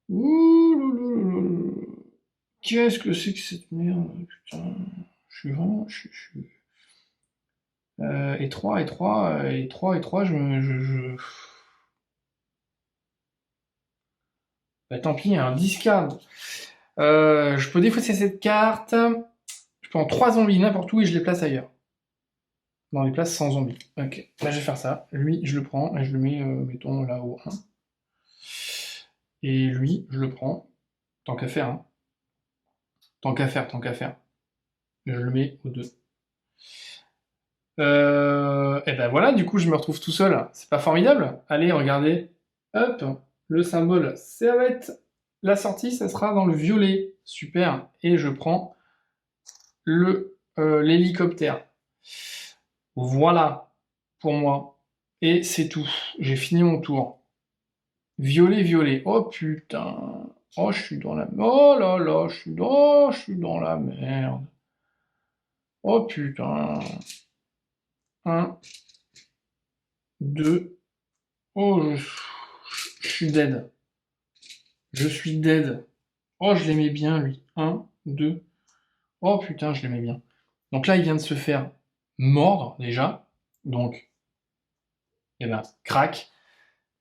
Ouh, loulouloulou. Qu'est-ce que c'est que cette merde, putain. Je suis vraiment. Et 3 et 3 et 3 et 3 Bah, tant pis, un discard. Je peux défausser cette carte. Je prends 3 zombies n'importe où et je les place ailleurs. Dans les places sans zombies. Ok, là je vais faire ça. Lui, je le prends et je le mets, mettons, là au 1. Et lui, je le prends. Tant qu'à faire, hein. Tant qu'à faire, tant qu'à faire. Je le mets au 2. Et ben voilà, du coup, je me retrouve tout seul. C'est pas formidable? Allez, regardez. Hop, le symbole, ça va être la sortie, ça sera dans le violet. Super. Et je prends l'hélicoptère. Voilà pour moi. Et c'est tout. J'ai fini mon tour. Violet, violet. Oh putain. Oh, je suis dans la... Oh là là, je suis dans la merde. Oh putain. Un, deux. Oh, je suis dead. Je suis dead. Oh, je l'aimais bien, lui. Un, deux. Oh putain, je l'aimais bien. Donc là, il vient de se faire mordre, déjà. Donc, eh ben, crac.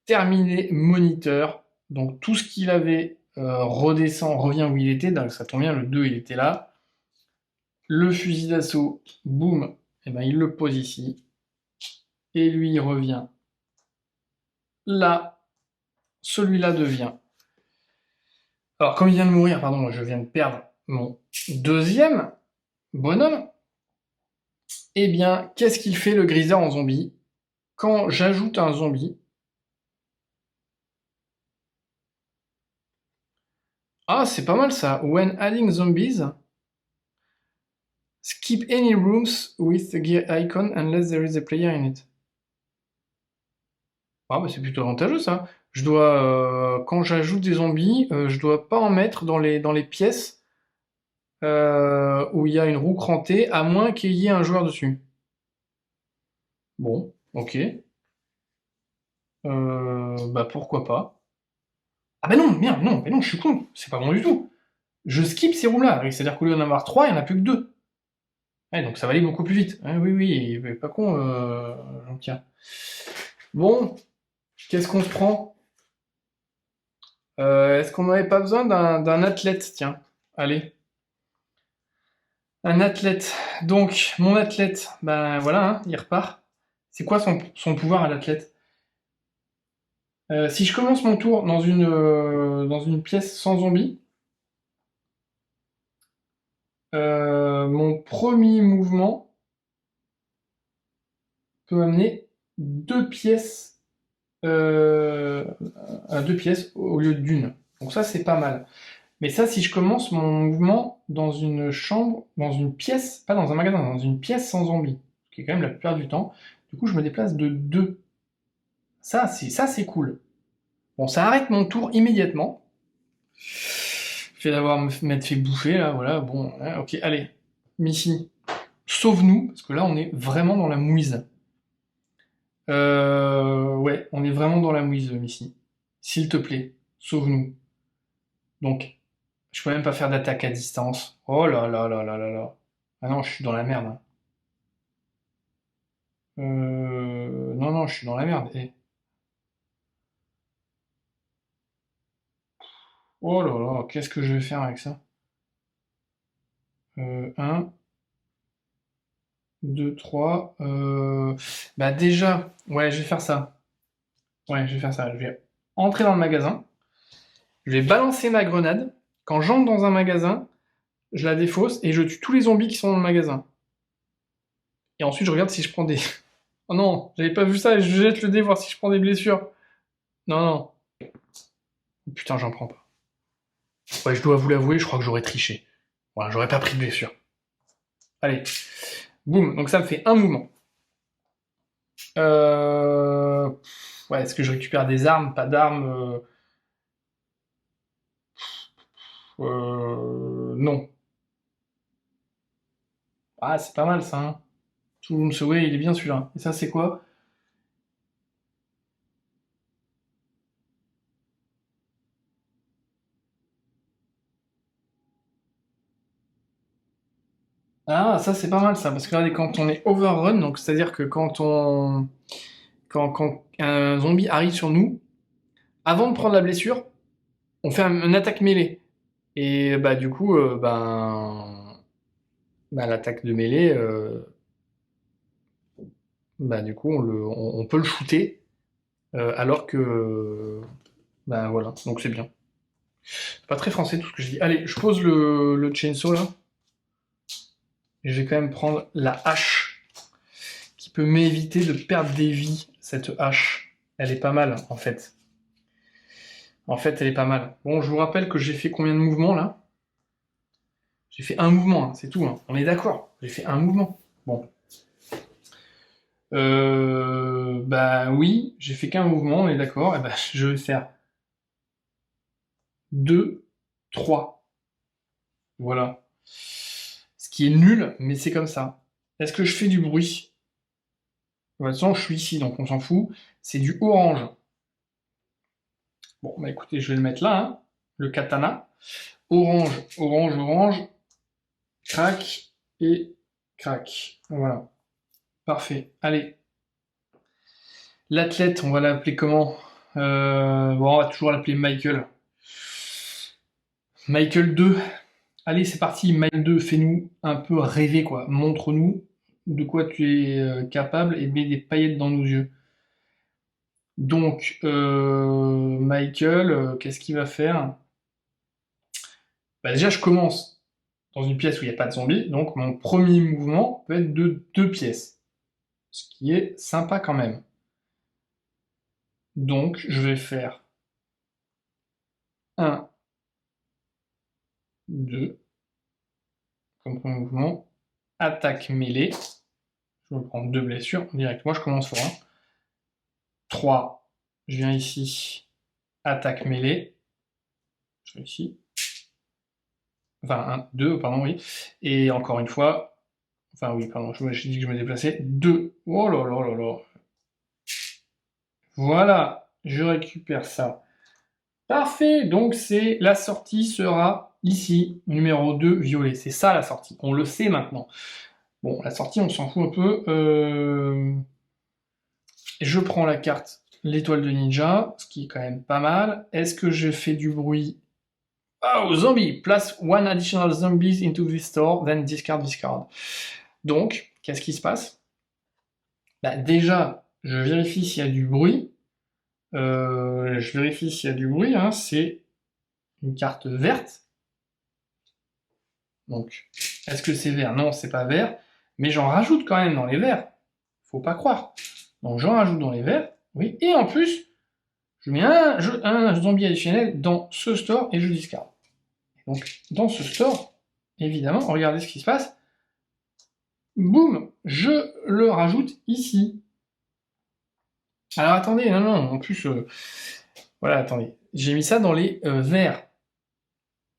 Terminé, moniteur. Donc tout ce qu'il avait redescend, revient où il était. Donc ça tombe bien, le 2, il était là. Le fusil d'assaut, boum, eh ben, il le pose ici. Et lui, il revient là. Celui-là devient. Alors, comme il vient de mourir, pardon, je viens de perdre mon deuxième bonhomme. Eh bien, qu'est-ce qu'il fait le griseur en zombie? Quand j'ajoute un zombie. Ah, c'est pas mal ça. When adding zombies, skip any rooms with the gear icon unless there is a player in it. Ah, bah c'est plutôt avantageux ça. Je dois, quand j'ajoute des zombies, je dois pas en mettre dans les pièces où il y a une roue crantée, à moins qu'il y ait un joueur dessus. Bon, ok. Bah pourquoi pas. Ah bah non, merde, non, mais non, je suis con, c'est pas bon du tout. Je skip ces roues-là, c'est-à-dire qu'au lieu d'en avoir 3, il n'y en a plus que 2. Ouais, donc ça va aller beaucoup plus vite. Ouais, oui, oui, il est pas con, Jean-Pierre. Bon, qu'est-ce qu'on se prend? Est-ce qu'on n'aurait pas besoin d'un athlète, tiens? Allez, un athlète. Donc, mon athlète, ben voilà, hein, il repart. C'est quoi son pouvoir à l'athlète? Si je commence mon tour dans une pièce sans zombie, mon premier mouvement peut amener deux pièces, à deux pièces au lieu d'une. Donc ça, c'est pas mal. Mais ça, si je commence mon mouvement dans une chambre, dans une pièce, pas dans un magasin, dans une pièce sans zombie, ce qui est quand même la plupart du temps, du coup, je me déplace de 2. Ça, c'est cool. Bon, ça arrête mon tour immédiatement. Le fait d'avoir m'être fait bouffer, là, voilà, bon, hein, ok, allez. Missy, sauve-nous, parce que là, on est vraiment dans la mouise. Ouais, on est vraiment dans la mouise, Missy. S'il te plaît, sauve-nous. Donc, je peux même pas faire d'attaque à distance. Oh là là là là là là. Ah non, je suis dans la merde, hein. Non, non, je suis dans la merde. Oh là là, qu'est-ce que je vais faire avec ça? 1, 2, 3. Bah déjà, ouais, je vais faire ça. Ouais, je vais faire ça. Je vais entrer dans le magasin. Je vais balancer ma grenade. Quand j'entre dans un magasin, je la défausse et je tue tous les zombies qui sont dans le magasin. Et ensuite, je regarde si je prends des... Oh non, j'avais pas vu ça, je jette le dé voir si je prends des blessures. Non, non. Putain, j'en prends pas. Ouais, je dois vous l'avouer, je crois que j'aurais triché. Voilà, j'aurais pas pris de blessure. Allez. Boum, donc ça me fait un mouvement. Ouais, est-ce que je récupère des armes? Pas d'armes? Non. Ah, c'est pas mal ça, hein. Tout Room Away, il est bien celui-là. Et ça, c'est quoi? Ah, ça, c'est pas mal ça, parce que regardez, quand on est overrun, donc c'est-à-dire que quand un zombie arrive sur nous, avant de prendre la blessure, on fait une attaque mêlée. Et bah du coup, l'attaque de mêlée, bah du coup, on peut le shooter, alors que, bah voilà, donc c'est bien. C'est pas très français tout ce que je dis. Allez, je pose le chainsaw là. Et je vais quand même prendre la hache qui peut m'éviter de perdre des vies. Cette hache, elle est pas mal en fait. En fait, elle est pas mal. Bon, je vous rappelle que j'ai fait combien de mouvements là? J'ai fait un mouvement, hein, c'est tout, hein. On est d'accord. J'ai fait un mouvement. Bon. Bah oui, j'ai fait qu'un mouvement, on est d'accord. Et bah, je vais faire 2, 3. Voilà. Ce qui est nul, mais c'est comme ça. Est-ce que je fais du bruit? De toute façon, je suis ici, donc on s'en fout. C'est du orange. Bon, bah écoutez, je vais le mettre là, hein, le katana. Orange, orange, orange. Crac et crac. Voilà. Parfait. Allez. L'athlète, on va l'appeler comment? Bon, on va toujours l'appeler Michael. Michael 2. Allez, c'est parti. Michael 2, fais-nous un peu rêver, quoi. Montre-nous de quoi tu es capable et mets des paillettes dans nos yeux. Donc, Michael, qu'est-ce qu'il va faire? Bah déjà, je commence dans une pièce où il n'y a pas de zombies, donc mon premier mouvement peut être de 2 pièces, ce qui est sympa quand même. Donc, je vais faire 1, 2, comme premier mouvement, attaque mêlée, je vais prendre 2 blessures, direct, moi je commence fort, hein. 3, je viens ici, attaque mêlée, je vais ici, enfin 1, 2, pardon, oui, et encore une fois, enfin oui, pardon, j'ai dit que je me déplaçais, 2, oh là là là là, voilà, je récupère ça. Parfait, donc c'est la sortie sera ici, numéro 2, violet. C'est ça la sortie, on le sait maintenant. Bon, la sortie, on s'en fout un peu. Je prends la carte l'étoile de ninja, ce qui est quand même pas mal. Est-ce que je fais du bruit? Oh, zombie! Place one additional zombies into this store, then discard this card. Donc, qu'est-ce qui se passe? Bah, déjà, je vérifie s'il y a du bruit. Je vérifie s'il y a du bruit, hein. C'est une carte verte. Donc, est-ce que c'est vert? Non, c'est pas vert. Mais j'en rajoute quand même dans les verts. Faut pas croire. Donc j'en rajoute dans les verts. Oui. Et en plus, je mets un zombie additionnel dans ce store et je discard. Donc, dans ce store, évidemment, regardez ce qui se passe. Boum, je le rajoute ici. Alors attendez, non, non, en plus, voilà, attendez. J'ai mis ça dans les verts.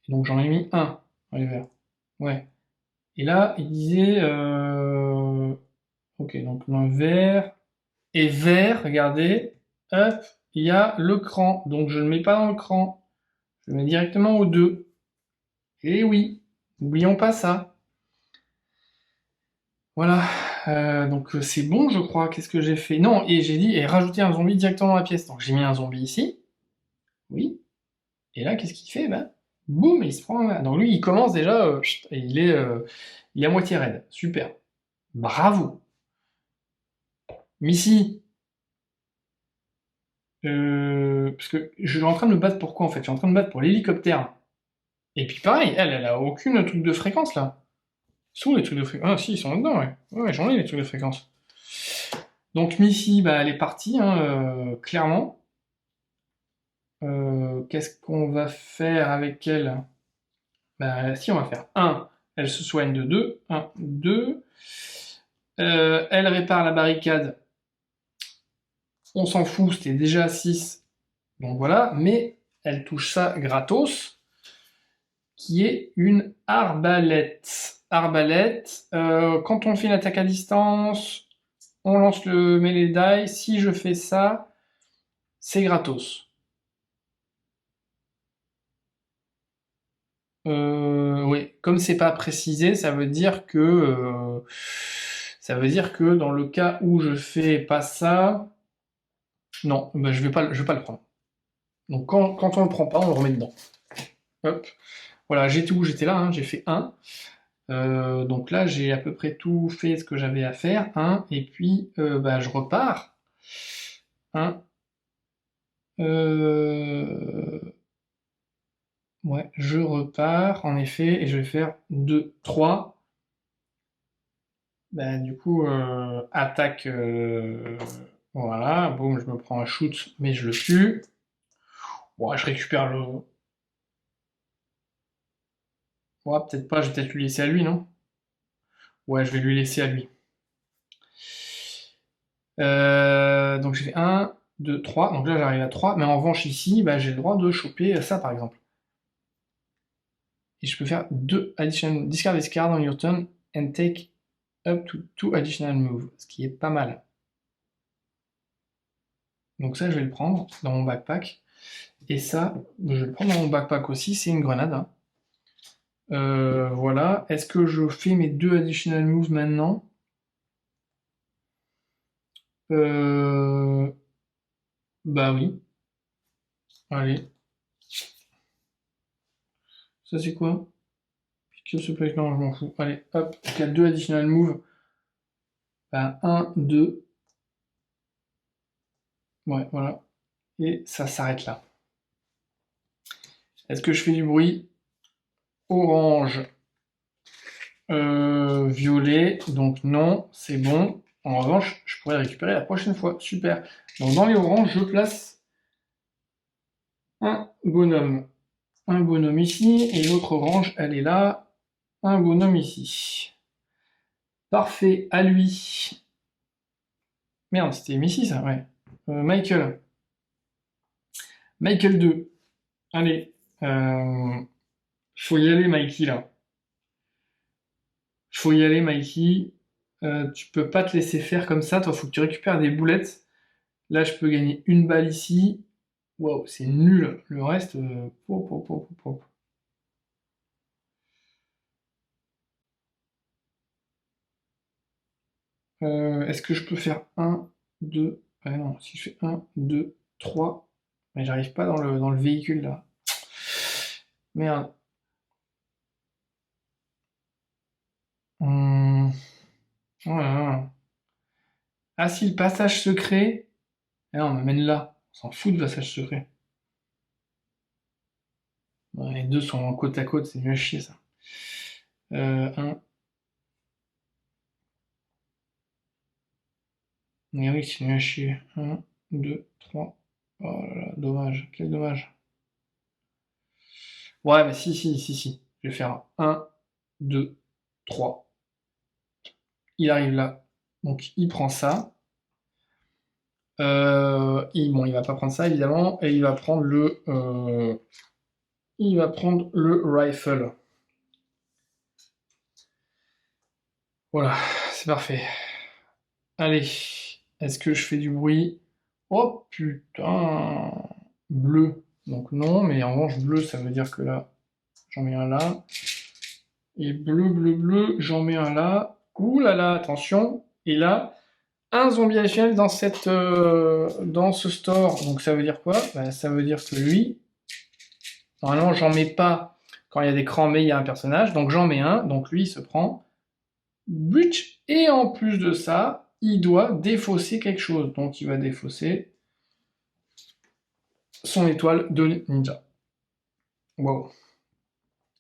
Donc j'en ai mis un dans les verts. Ouais. Et là, il disait... Ok, donc dans le vert... Et vert, regardez, hop, il y a le cran. Donc je ne le mets pas dans le cran. Je le mets directement au 2. Et oui, n'oublions pas ça. Voilà, donc c'est bon, je crois. Qu'est-ce que j'ai fait? Non, et j'ai dit, et rajouter un zombie directement dans la pièce. Donc j'ai mis un zombie ici. Oui. Et là, qu'est-ce qu'il fait? Ben, boum, il se prend un... Donc lui, il commence déjà, et il est à moitié raide. Super. Bravo. Missy, parce que je suis en train de me battre pour quoi en fait? Je suis en train de me battre pour l'hélicoptère. Et puis pareil, elle a aucune truc de fréquence là. Ils sont les trucs de fréquence? Ah si, ils sont là-dedans, ouais. Ouais, j'en ai les trucs de fréquence. Donc Missy, bah, elle est partie, hein, clairement. Qu'est-ce qu'on va faire avec elle? Bah si, on va faire 1. Elle se soigne de 2. 1, 2. Elle répare la barricade. On s'en fout, c'était déjà 6. Donc voilà, mais elle touche ça gratos, qui est une arbalète. Arbalète, quand on fait une attaque à distance, on lance le melee die. Si je fais ça, c'est gratos. Oui, comme c'est pas précisé, ça veut dire que dans le cas où je fais pas ça, non, ben je vais pas le prendre. Donc quand on le prend pas, on le remet dedans. Hop. Voilà, j'étais où? J'étais là, hein, j'ai fait 1. Donc là, j'ai à peu près tout fait ce que j'avais à faire. 1, et puis bah, je repars. 1. Ouais, je repars, en effet, et je vais faire 2, 3. Bah, du coup, attaque. Voilà, boum, je me prends un shoot, mais je le tue. Ouais, je récupère le. Ouais, peut-être pas, je vais peut-être lui laisser à lui, non? Ouais, je vais lui laisser à lui. Donc j'ai fait 1, 2, 3. Donc là, j'arrive à 3. Mais en revanche, ici, bah, j'ai le droit de choper ça, par exemple. Et je peux faire 2 additional. Discard this card on your turn and take up to 2 additional moves. Ce qui est pas mal. Donc ça, je vais le prendre dans mon backpack. Et ça, je vais le prendre dans mon backpack aussi. C'est une grenade, hein. Voilà. Est-ce que je fais mes 2 additional moves maintenant? Bah oui. Allez. Ça, c'est quoi? Kill ce place, non, je m'en fous. Allez, hop. Il y a 2 additional moves. Bah, 1, 2. Ouais, voilà. Et ça s'arrête là. Est-ce que je fais du bruit? Orange. Violet. Donc non, c'est bon. En revanche, je pourrais récupérer la prochaine fois. Super. Donc dans les oranges, je place un bonhomme. Un bonhomme ici. Et l'autre orange, elle est là. Un bonhomme ici. Parfait. À lui. Merde, c'était ici ça, ouais. Michael. Michael 2. Allez. Faut y aller, Mikey, là. Faut y aller, Mikey. Tu peux pas te laisser faire comme ça. Toi, faut que tu récupères des boulettes. Là, je peux gagner une balle ici. Waouh, c'est nul. Le reste, pop, pop, pop, pop. Est-ce que je peux faire 1, 2... Ah non, si je fais 1, 2, 3... Mais j'arrive pas dans le véhicule, là. Merde. Hum, ouais, ouais. Ah si, le passage secret... Ah non, on m'amène là. On s'en fout du passage secret. Ouais, les deux sont côte à côte, c'est nul à chier, ça. 1... Mais oui, c'est nul à chier. 1, 2, 3... Oh là là, dommage. Quel dommage. Ouais, mais si, si, si, si. Je vais faire 1, 2, 3. Il arrive là. Donc, il prend ça. Bon, il va pas prendre ça, évidemment. Et il va prendre le rifle. Voilà, c'est parfait. Allez. Est-ce que je fais du bruit? Oh putain! Bleu. Donc non, mais en revanche, bleu, ça veut dire que là, j'en mets un là. Et bleu, bleu, bleu, j'en mets un là. Ouh là là, attention. Et là, un zombie HL dans dans ce store. Donc ça veut dire quoi? Bah, ça veut dire que lui, normalement, j'en mets pas quand il y a des crans, mais il y a un personnage. Donc j'en mets un. Donc lui, il se prend butch. Et en plus de ça, il doit défausser quelque chose. Donc il va défausser son étoile de ninja. Wow.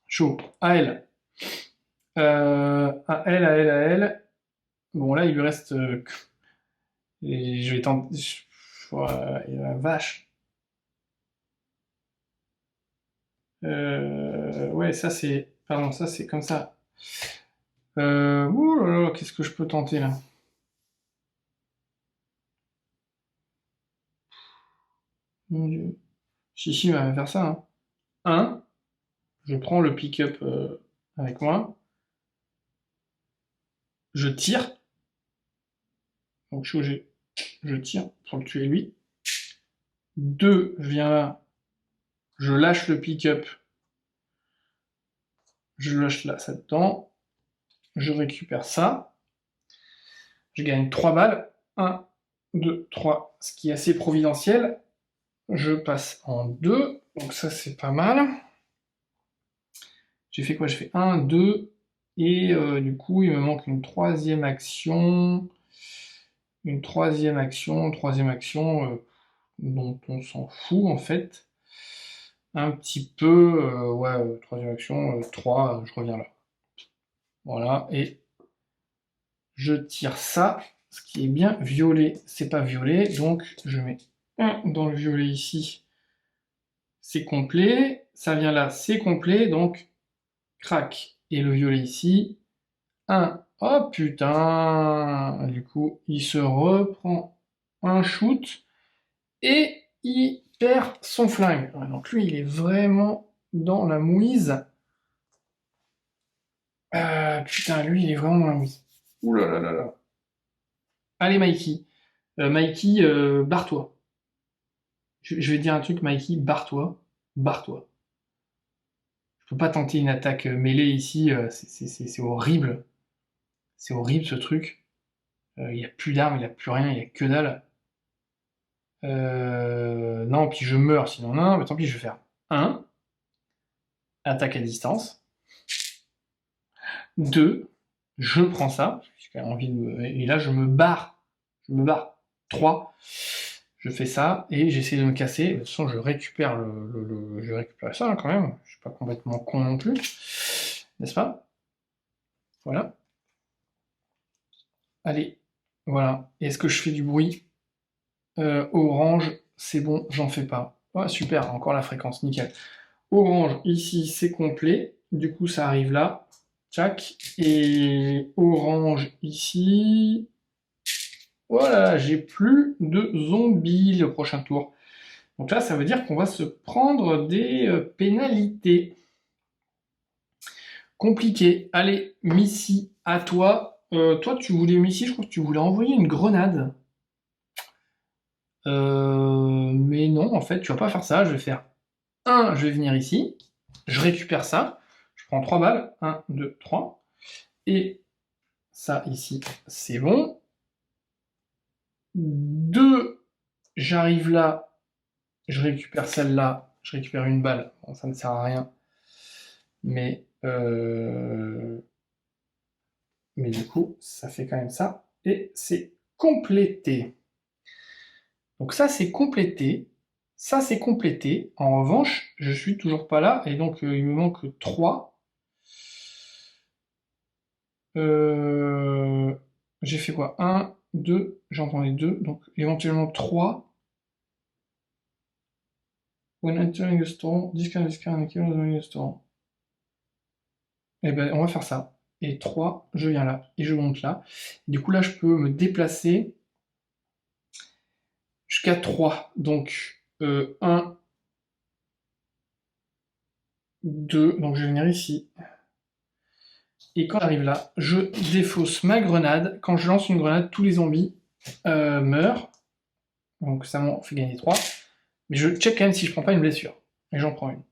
Chaud. À elle. À elle, à elle, à elle. Bon, là, il lui reste. Et je vais tenter. La vache. Ouais, ça c'est. Pardon, ça c'est comme ça. Ouh là là, qu'est-ce que je peux tenter là? Mon Dieu. Chichi va faire ça. Hein. Un, je prends le pick-up avec moi. Je tire. Donc je tire pour le tuer lui. Deux, je viens là. Je lâche le pick-up. Je lâche là, ça dedans. Je récupère ça. Je gagne 3 balles. 1, 2, 3. Ce qui est assez providentiel. Je passe en 2. Donc ça, c'est pas mal. J'ai fait quoi? J'ai fait 1, 2. Et du coup, il me manque une troisième action. Une troisième action. Troisième action dont on s'en fout en fait. Un petit peu. Ouais, troisième action. 3, je reviens là. Voilà. Et je tire ça. Ce qui est bien violet. C'est pas violet. Donc je mets 1 dans le violet ici. C'est complet. Ça vient là. C'est complet. Donc crac. Et le violet ici. 1. Oh putain! Du coup, il se reprend un shoot et il perd son flingue. Donc lui, il est vraiment dans la mouise. Putain, lui, il est vraiment dans la mouise. Ouh là là là là. Allez, Mikey. Mikey, barre-toi. Je vais te dire un truc, Mikey, barre-toi. Barre-toi. Je peux pas tenter une attaque mêlée ici, c'est horrible. C'est horrible ce truc. Il n'y a plus d'armes, il n'y a plus rien, il n'y a que dalle. Non, puis je meurs sinon. Non, mais tant pis, je vais faire 1. Attaque à distance. 2. Je prends ça. J'ai quand même envie de et là, je me barre. Je me barre. 3. Je fais ça et j'essaie de me casser. De toute façon, je récupère je récupère ça hein, quand même. Je suis pas complètement con non plus. N'est-ce pas? Voilà. Allez. Voilà. Est-ce que je fais du bruit? Orange, c'est bon, j'en fais pas. Ouais, super, encore la fréquence, nickel. Orange, ici, c'est complet. Du coup, ça arrive là. Tchac. Et orange, ici. Voilà, j'ai plus de zombies le prochain tour. Donc là, ça veut dire qu'on va se prendre des pénalités. Compliqué. Allez, Missy, à toi. Toi, tu voulais, Missy, je crois que tu voulais envoyer une grenade. Mais non, en fait, tu vas pas faire ça. Je vais faire 1, je vais venir ici. Je récupère ça. Je prends 3 balles. 1, 2, 3. Et ça, ici, c'est bon. 2, j'arrive là. Je récupère celle-là. Je récupère une balle. Bon, ça ne sert à rien. Mais du coup, ça fait quand même ça. Et c'est complété. Donc ça, c'est complété. Ça, c'est complété. En revanche, je suis toujours pas là. Et donc, il me manque 3. J'ai fait quoi? 1, 2, j'entends les 2. Donc, éventuellement 3. When entering a store, discard and kill the store. Eh ben, on va faire ça. Et 3, je viens là. Et je monte là. Du coup, là, je peux me déplacer jusqu'à 3. Donc, 1, 2. Donc, je vais venir ici. Et quand j'arrive là, je défausse ma grenade. Quand je lance une grenade, tous les zombies meurt. Donc ça m'en fait gagner 3. Mais je check quand même si je prends pas une blessure. Et j'en prends une.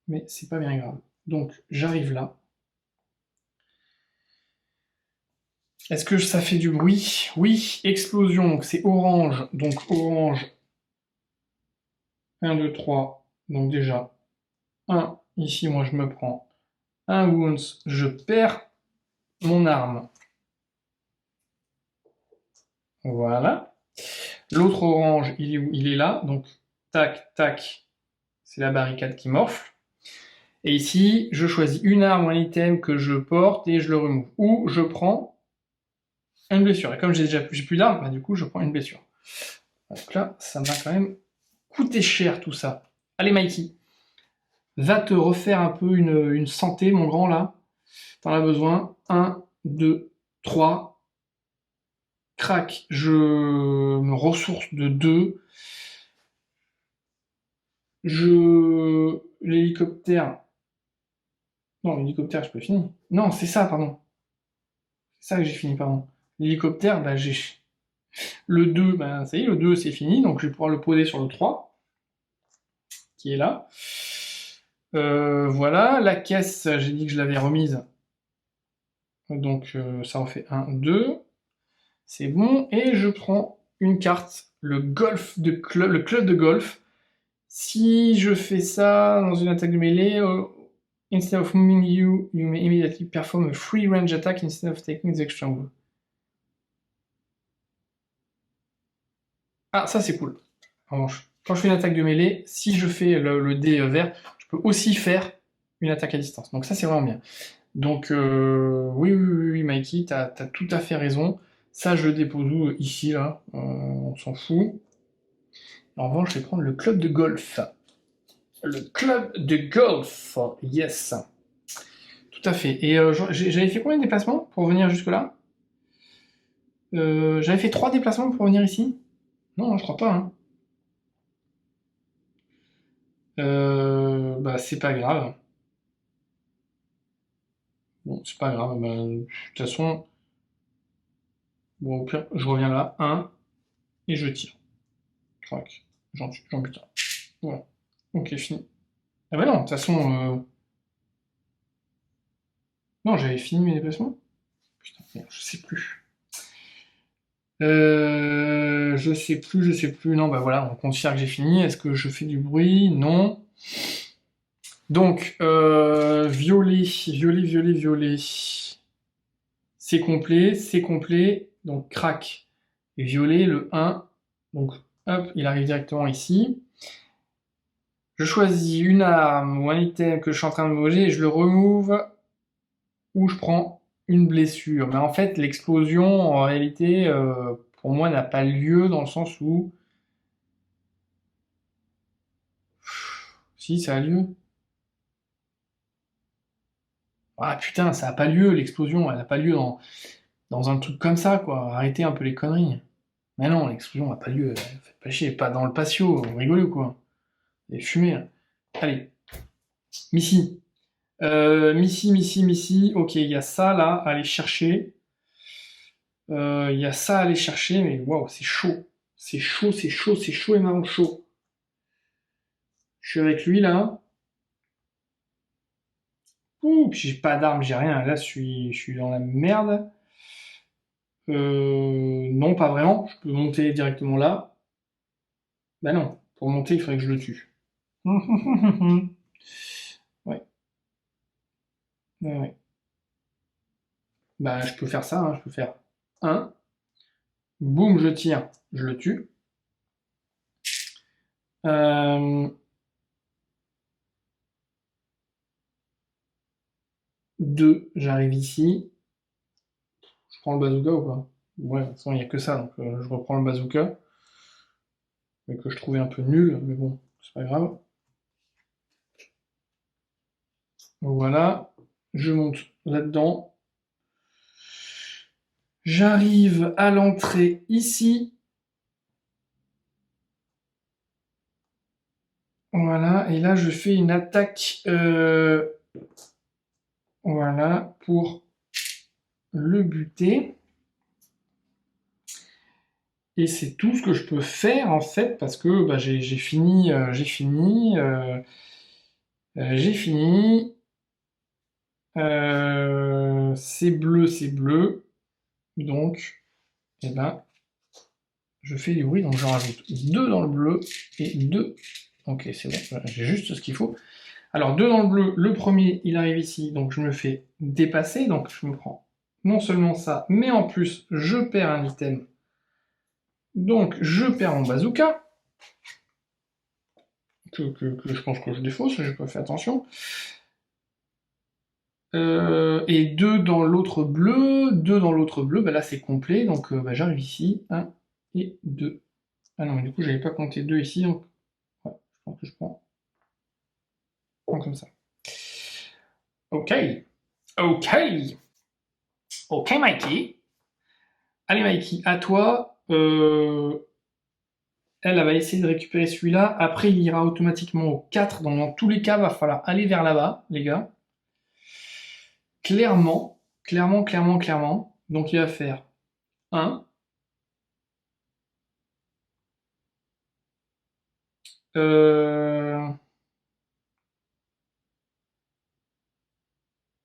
Mais c'est pas bien grave. Donc j'arrive là. Est-ce que ça fait du bruit? Oui, explosion, donc c'est orange. Donc orange. 1, 2, 3. Donc déjà, 1. Ici, moi, je me prends un wounds. Je perds mon arme. Voilà. L'autre orange, il est où? Il est là. Donc, tac, tac. C'est la barricade qui morfle. Et ici, je choisis une arme ou un item que je porte et je le remove. Ou je prends une blessure. Et comme j'ai plus d'armes, bah, du coup, je prends une blessure. Donc là, ça m'a quand même coûté cher tout ça. Allez, Mikey, va te refaire un peu une santé, mon grand, là. T'en as besoin. 1, 2, 3. Crac, je me ressource de 2. L'hélicoptère. Non, l'hélicoptère, je peux finir. Non, c'est ça, pardon. C'est ça que j'ai fini, pardon. L'hélicoptère, bah j'ai. Le 2, bah ça y est, le 2 c'est fini, donc je vais pouvoir le poser sur le 3, qui est là. Voilà, la caisse, j'ai dit que je l'avais remise. Donc ça en fait 1, 2. C'est bon. Et je prends une carte, le le club de golf. Si je fais ça dans une attaque de mêlée, instead of moving you, you may immediately perform a free range attack instead of taking the extra move. Ah, ça c'est cool. En revanche, quand je fais une attaque de mêlée, si je fais le dé vert, je peux aussi faire une attaque à distance. Donc ça c'est vraiment bien. Donc oui, oui, oui, oui, Mikey, t'as tout à fait raison. Ça je le dépose où? Ici, là. On s'en fout. En revanche, je vais prendre le club de golf. Le club de golf, yes. Tout à fait. Et j'avais fait combien de déplacements pour venir jusque-là? J'avais fait 3 déplacements pour venir ici? Non, je crois pas. Hein. Bah, c'est pas grave. Bon, c'est pas grave. Bah, de toute façon, bon, au pire, je reviens là. 1, et je tire. Crac. J'en bute un. Voilà. Ok, fini. Ah bah non, de toute façon... Non, j'avais fini mes déplacements? Putain, merde, je sais plus. Je sais plus. Non, bah voilà, on considère que j'ai fini. Est-ce que je fais du bruit? Non. Donc, violet, violet, violet, violet. C'est complet, c'est complet. Donc, crac. Et violet, le 1. Donc, hop, il arrive directement ici. Je choisis une arme ou un item que je suis en train de bouger et je le remove ou je prends une blessure. Mais en fait, l'explosion, en réalité, pour moi, n'a pas lieu dans le sens où... Si, ça a lieu. Ah putain, ça a pas lieu, l'explosion, elle a pas lieu dans un truc comme ça, quoi. Arrêtez un peu les conneries. Mais non, l'explosion n'a pas lieu. Faites pas chier, pas dans le patio, rigolez ou quoi. Et fumez. Là. Allez, Missy. Missy, Missy, Missy. Ok, il y a ça là à aller chercher. Il y a ça à aller chercher, mais waouh, c'est chaud. C'est chaud, c'est chaud, c'est chaud et marron chaud. Je suis avec lui là. Ouh, puis j'ai pas d'armes, j'ai rien. Là, je suis dans la merde. Non, pas vraiment. Je peux monter directement là. Bah non, pour monter, il faudrait que je le tue. Ouais, ouais, ouais. Bah, je peux faire ça, hein, je peux faire un. Boum, je tire, je le tue. Euh, 2, j'arrive ici. Je prends le bazooka ou pas? Ouais, de toute façon, il n'y a que ça, donc je reprends le bazooka. Mais que je trouvais un peu nul, mais bon, c'est pas grave. Voilà, je monte là-dedans. J'arrive à l'entrée ici. Voilà, et là je fais une attaque, voilà, pour le buter. Et c'est tout ce que je peux faire en fait parce que bah, j'ai fini, j'ai fini. C'est bleu, c'est bleu. Donc, eh ben, je fais du bruit, donc j'en rajoute 2 dans le bleu et 2. Ok, c'est bon, voilà, j'ai juste ce qu'il faut. Alors, 2 dans le bleu, le premier, il arrive ici, donc je me fais dépasser, donc je me prends non seulement ça, mais en plus, je perds un item. Donc, je perds mon bazooka, que je pense que je défausse, j'ai pas fait attention. Et 2 dans l'autre bleu, 2 dans l'autre bleu, bah là c'est complet, donc bah, j'arrive ici, 1 et 2. Ah non, mais du coup j'avais pas compté 2 ici, donc ouais, je pense que je prends comme ça. Ok, ok, ok Mikey. Allez Mikey, à toi. Elle va essayer de récupérer celui-là, après il ira automatiquement au 4, donc dans tous les cas, va falloir aller vers là-bas, les gars. Clairement, clairement, clairement, clairement. Donc il va faire 1.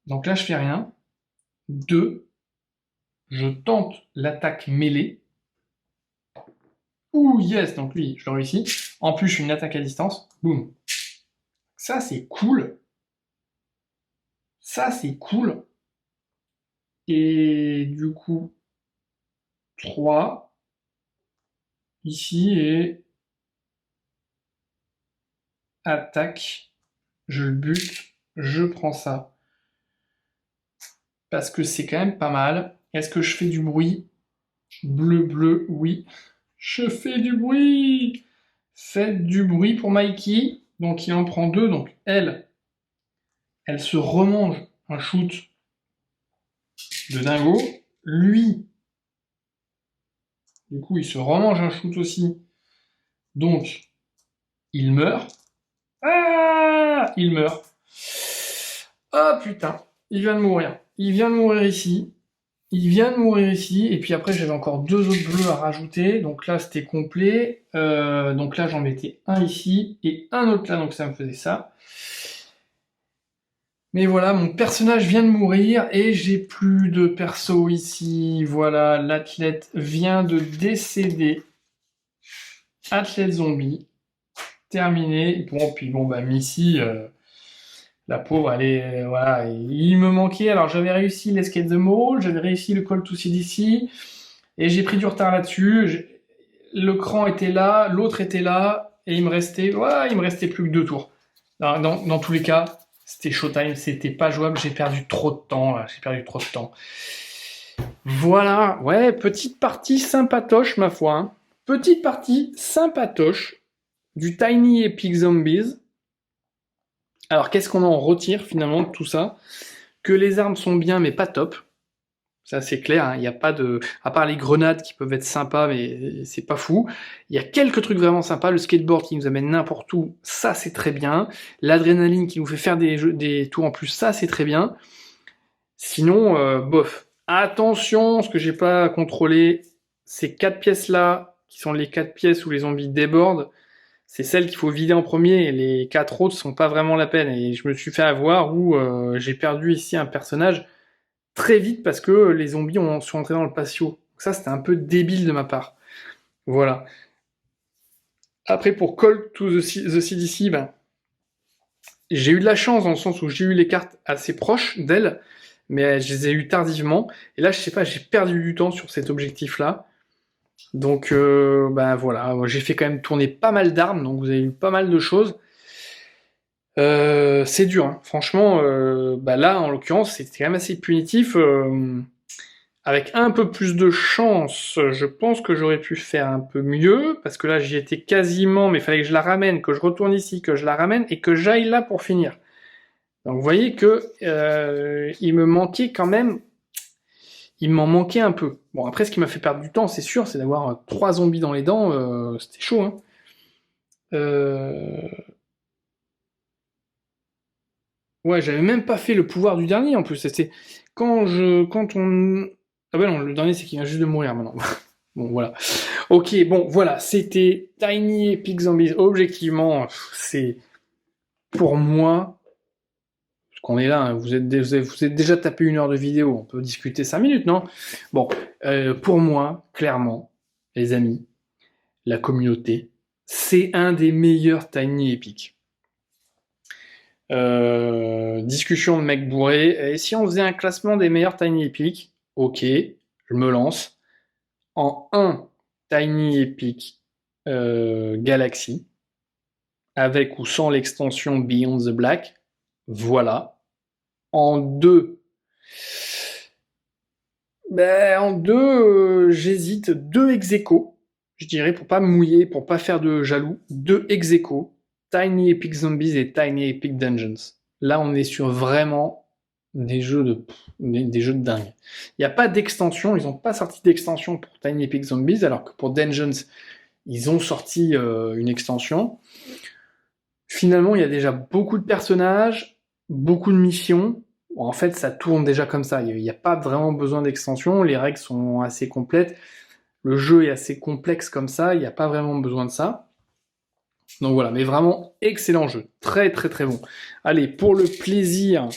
Donc là, je fais rien. 2. Je tente l'attaque mêlée. Ouh, yes, donc lui, je le réussis. En plus, je fais une attaque à distance. Boum. Ça, c'est cool. Ça, c'est cool. Et du coup, 3. Ici, et attaque. Je le bute. Je prends ça. Parce que c'est quand même pas mal. Est-ce que je fais du bruit? Bleu, bleu, oui. Je fais du bruit. Faites du bruit pour Mikey. Donc il en prend 2. Donc elle se remange un shoot de dingo. Lui, du coup, il se remange un shoot aussi. Donc, il meurt. Ah, il meurt. Ah putain, il vient de mourir. Il vient de mourir ici. Il vient de mourir ici. Et puis après, j'avais encore 2 autres bleus à rajouter. Donc là, c'était complet. Donc là, j'en mettais un ici et un autre là. Donc ça me faisait ça. Mais voilà, mon personnage vient de mourir et j'ai plus de perso ici. Voilà, l'athlète vient de décéder. Athlète zombie. Terminé. Bon, puis bon, bah Missy, la pauvre, elle est... voilà, il me manquait. Alors j'avais réussi l'Escape the Mall, j'avais réussi le Call to CDC, et j'ai pris du retard là-dessus. Le cran était là, l'autre était là, et il me restait plus que 2 tours. Dans tous les cas, c'était showtime, c'était pas jouable, j'ai perdu trop de temps, là, j'ai perdu trop de temps. Voilà, ouais, petite partie sympatoche, ma foi. Hein. Petite partie sympatoche du Tiny Epic Zombies. Alors, qu'est-ce qu'on en retire finalement de tout ça? Que les armes sont bien, mais pas top. Ça, c'est clair, hein. Il n'y a pas de... À part les grenades qui peuvent être sympas, mais c'est pas fou. Il y a quelques trucs vraiment sympas. Le skateboard qui nous amène n'importe où, ça, c'est très bien. L'adrénaline qui nous fait faire des tours en plus, ça, c'est très bien. Sinon, bof. Attention, ce que j'ai pas contrôlé, ces 4 pièces-là, qui sont les 4 pièces où les zombies débordent, c'est celles qu'il faut vider en premier, et les 4 autres sont pas vraiment la peine. Et je me suis fait avoir où j'ai perdu ici un personnage très vite parce que les zombies sont entrés dans le patio. Donc ça, c'était un peu débile de ma part. Voilà. Après, pour Call to the CDC, ben, j'ai eu de la chance dans le sens où j'ai eu les cartes assez proches d'elle, mais je les ai eues tardivement. Et là, je sais pas, j'ai perdu du temps sur cet objectif-là. Donc, ben voilà, j'ai fait quand même tourner pas mal d'armes, donc vous avez eu pas mal de choses. C'est dur, hein. Franchement, bah là, en l'occurrence, c'était quand même assez punitif. Avec un peu plus de chance, je pense que j'aurais pu faire un peu mieux, parce que là, j'y étais quasiment, mais il fallait que je la ramène, que je retourne ici, que je la ramène, et que j'aille là pour finir. Donc vous voyez que il me manquait quand même... Il m'en manquait un peu. Bon, après, ce qui m'a fait perdre du temps, c'est sûr, c'est d'avoir 3 zombies dans les dents, c'était chaud, hein. Ouais, j'avais même pas fait le pouvoir du dernier en plus. C'était quand on. Ah bah non, le dernier c'est qu'il vient juste de mourir maintenant. Bon voilà. Ok, bon, voilà, c'était Tiny Epic Zombies. Objectivement, c'est pour moi, parce qu'on est là, hein, vous êtes déjà tapé 1 heure de vidéo, on peut discuter 5 minutes, non? Bon, pour moi, clairement, les amis, la communauté, c'est un des meilleurs Tiny Epic. Discussion de mecs bourrés. Et si on faisait un classement des meilleurs Tiny Epic, ok, je me lance. En 1, Tiny Epic Galaxy, avec ou sans l'extension Beyond the Black, voilà. En 2, j'hésite, 2 ex-aequo, je dirais, pour pas me mouiller, pour pas faire de jaloux, 2 ex-aequo, Tiny Epic Zombies et Tiny Epic Dungeons. Là, on est sur vraiment des jeux de dingue. Il n'y a pas d'extension, ils n'ont pas sorti d'extension pour Tiny Epic Zombies, alors que pour Dungeons, ils ont sorti une extension. Finalement, il y a déjà beaucoup de personnages, beaucoup de missions. En fait, ça tourne déjà comme ça. Il n'y a pas vraiment besoin d'extension. Les règles sont assez complètes. Le jeu est assez complexe comme ça. Il n'y a pas vraiment besoin de ça. Donc voilà, mais vraiment excellent jeu. Très très très bon. Allez, pour le plaisir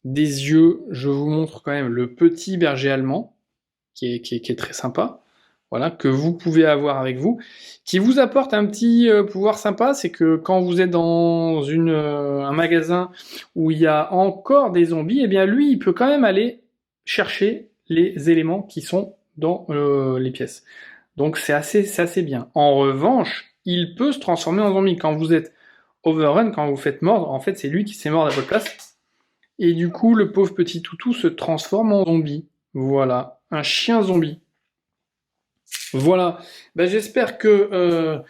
des yeux, je vous montre quand même le petit berger allemand, qui est très sympa. Voilà, que vous pouvez avoir avec vous, qui vous apporte un petit pouvoir sympa, c'est que quand vous êtes dans un magasin où il y a encore des zombies, eh bien lui, il peut quand même aller chercher les éléments qui sont dans les pièces. Donc c'est assez bien. En revanche, il peut se transformer en zombie. Quand vous êtes overrun, quand vous faites mordre, en fait c'est lui qui s'est mort à votre place. Et du coup, le pauvre petit toutou se transforme en zombie. Voilà, un chien zombie. Voilà, j'espère que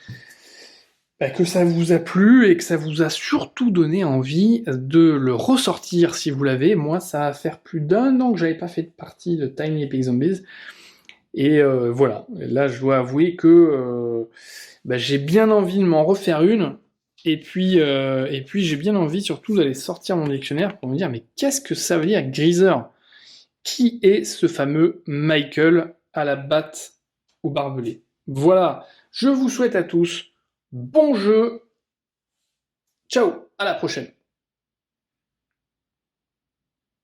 ça vous a plu et que ça vous a surtout donné envie de le ressortir si vous l'avez. Moi, ça va faire plus d'1 an que j'avais pas fait de partie de Tiny Epic Zombies. Et voilà, là je dois avouer que j'ai bien envie de m'en refaire une. Et puis j'ai bien envie surtout d'aller sortir mon dictionnaire pour me dire mais qu'est-ce que ça veut dire Greaser? Qui est ce fameux Michael à la batte au barbelé? Voilà, je vous souhaite à tous bon jeu. Ciao, à la prochaine.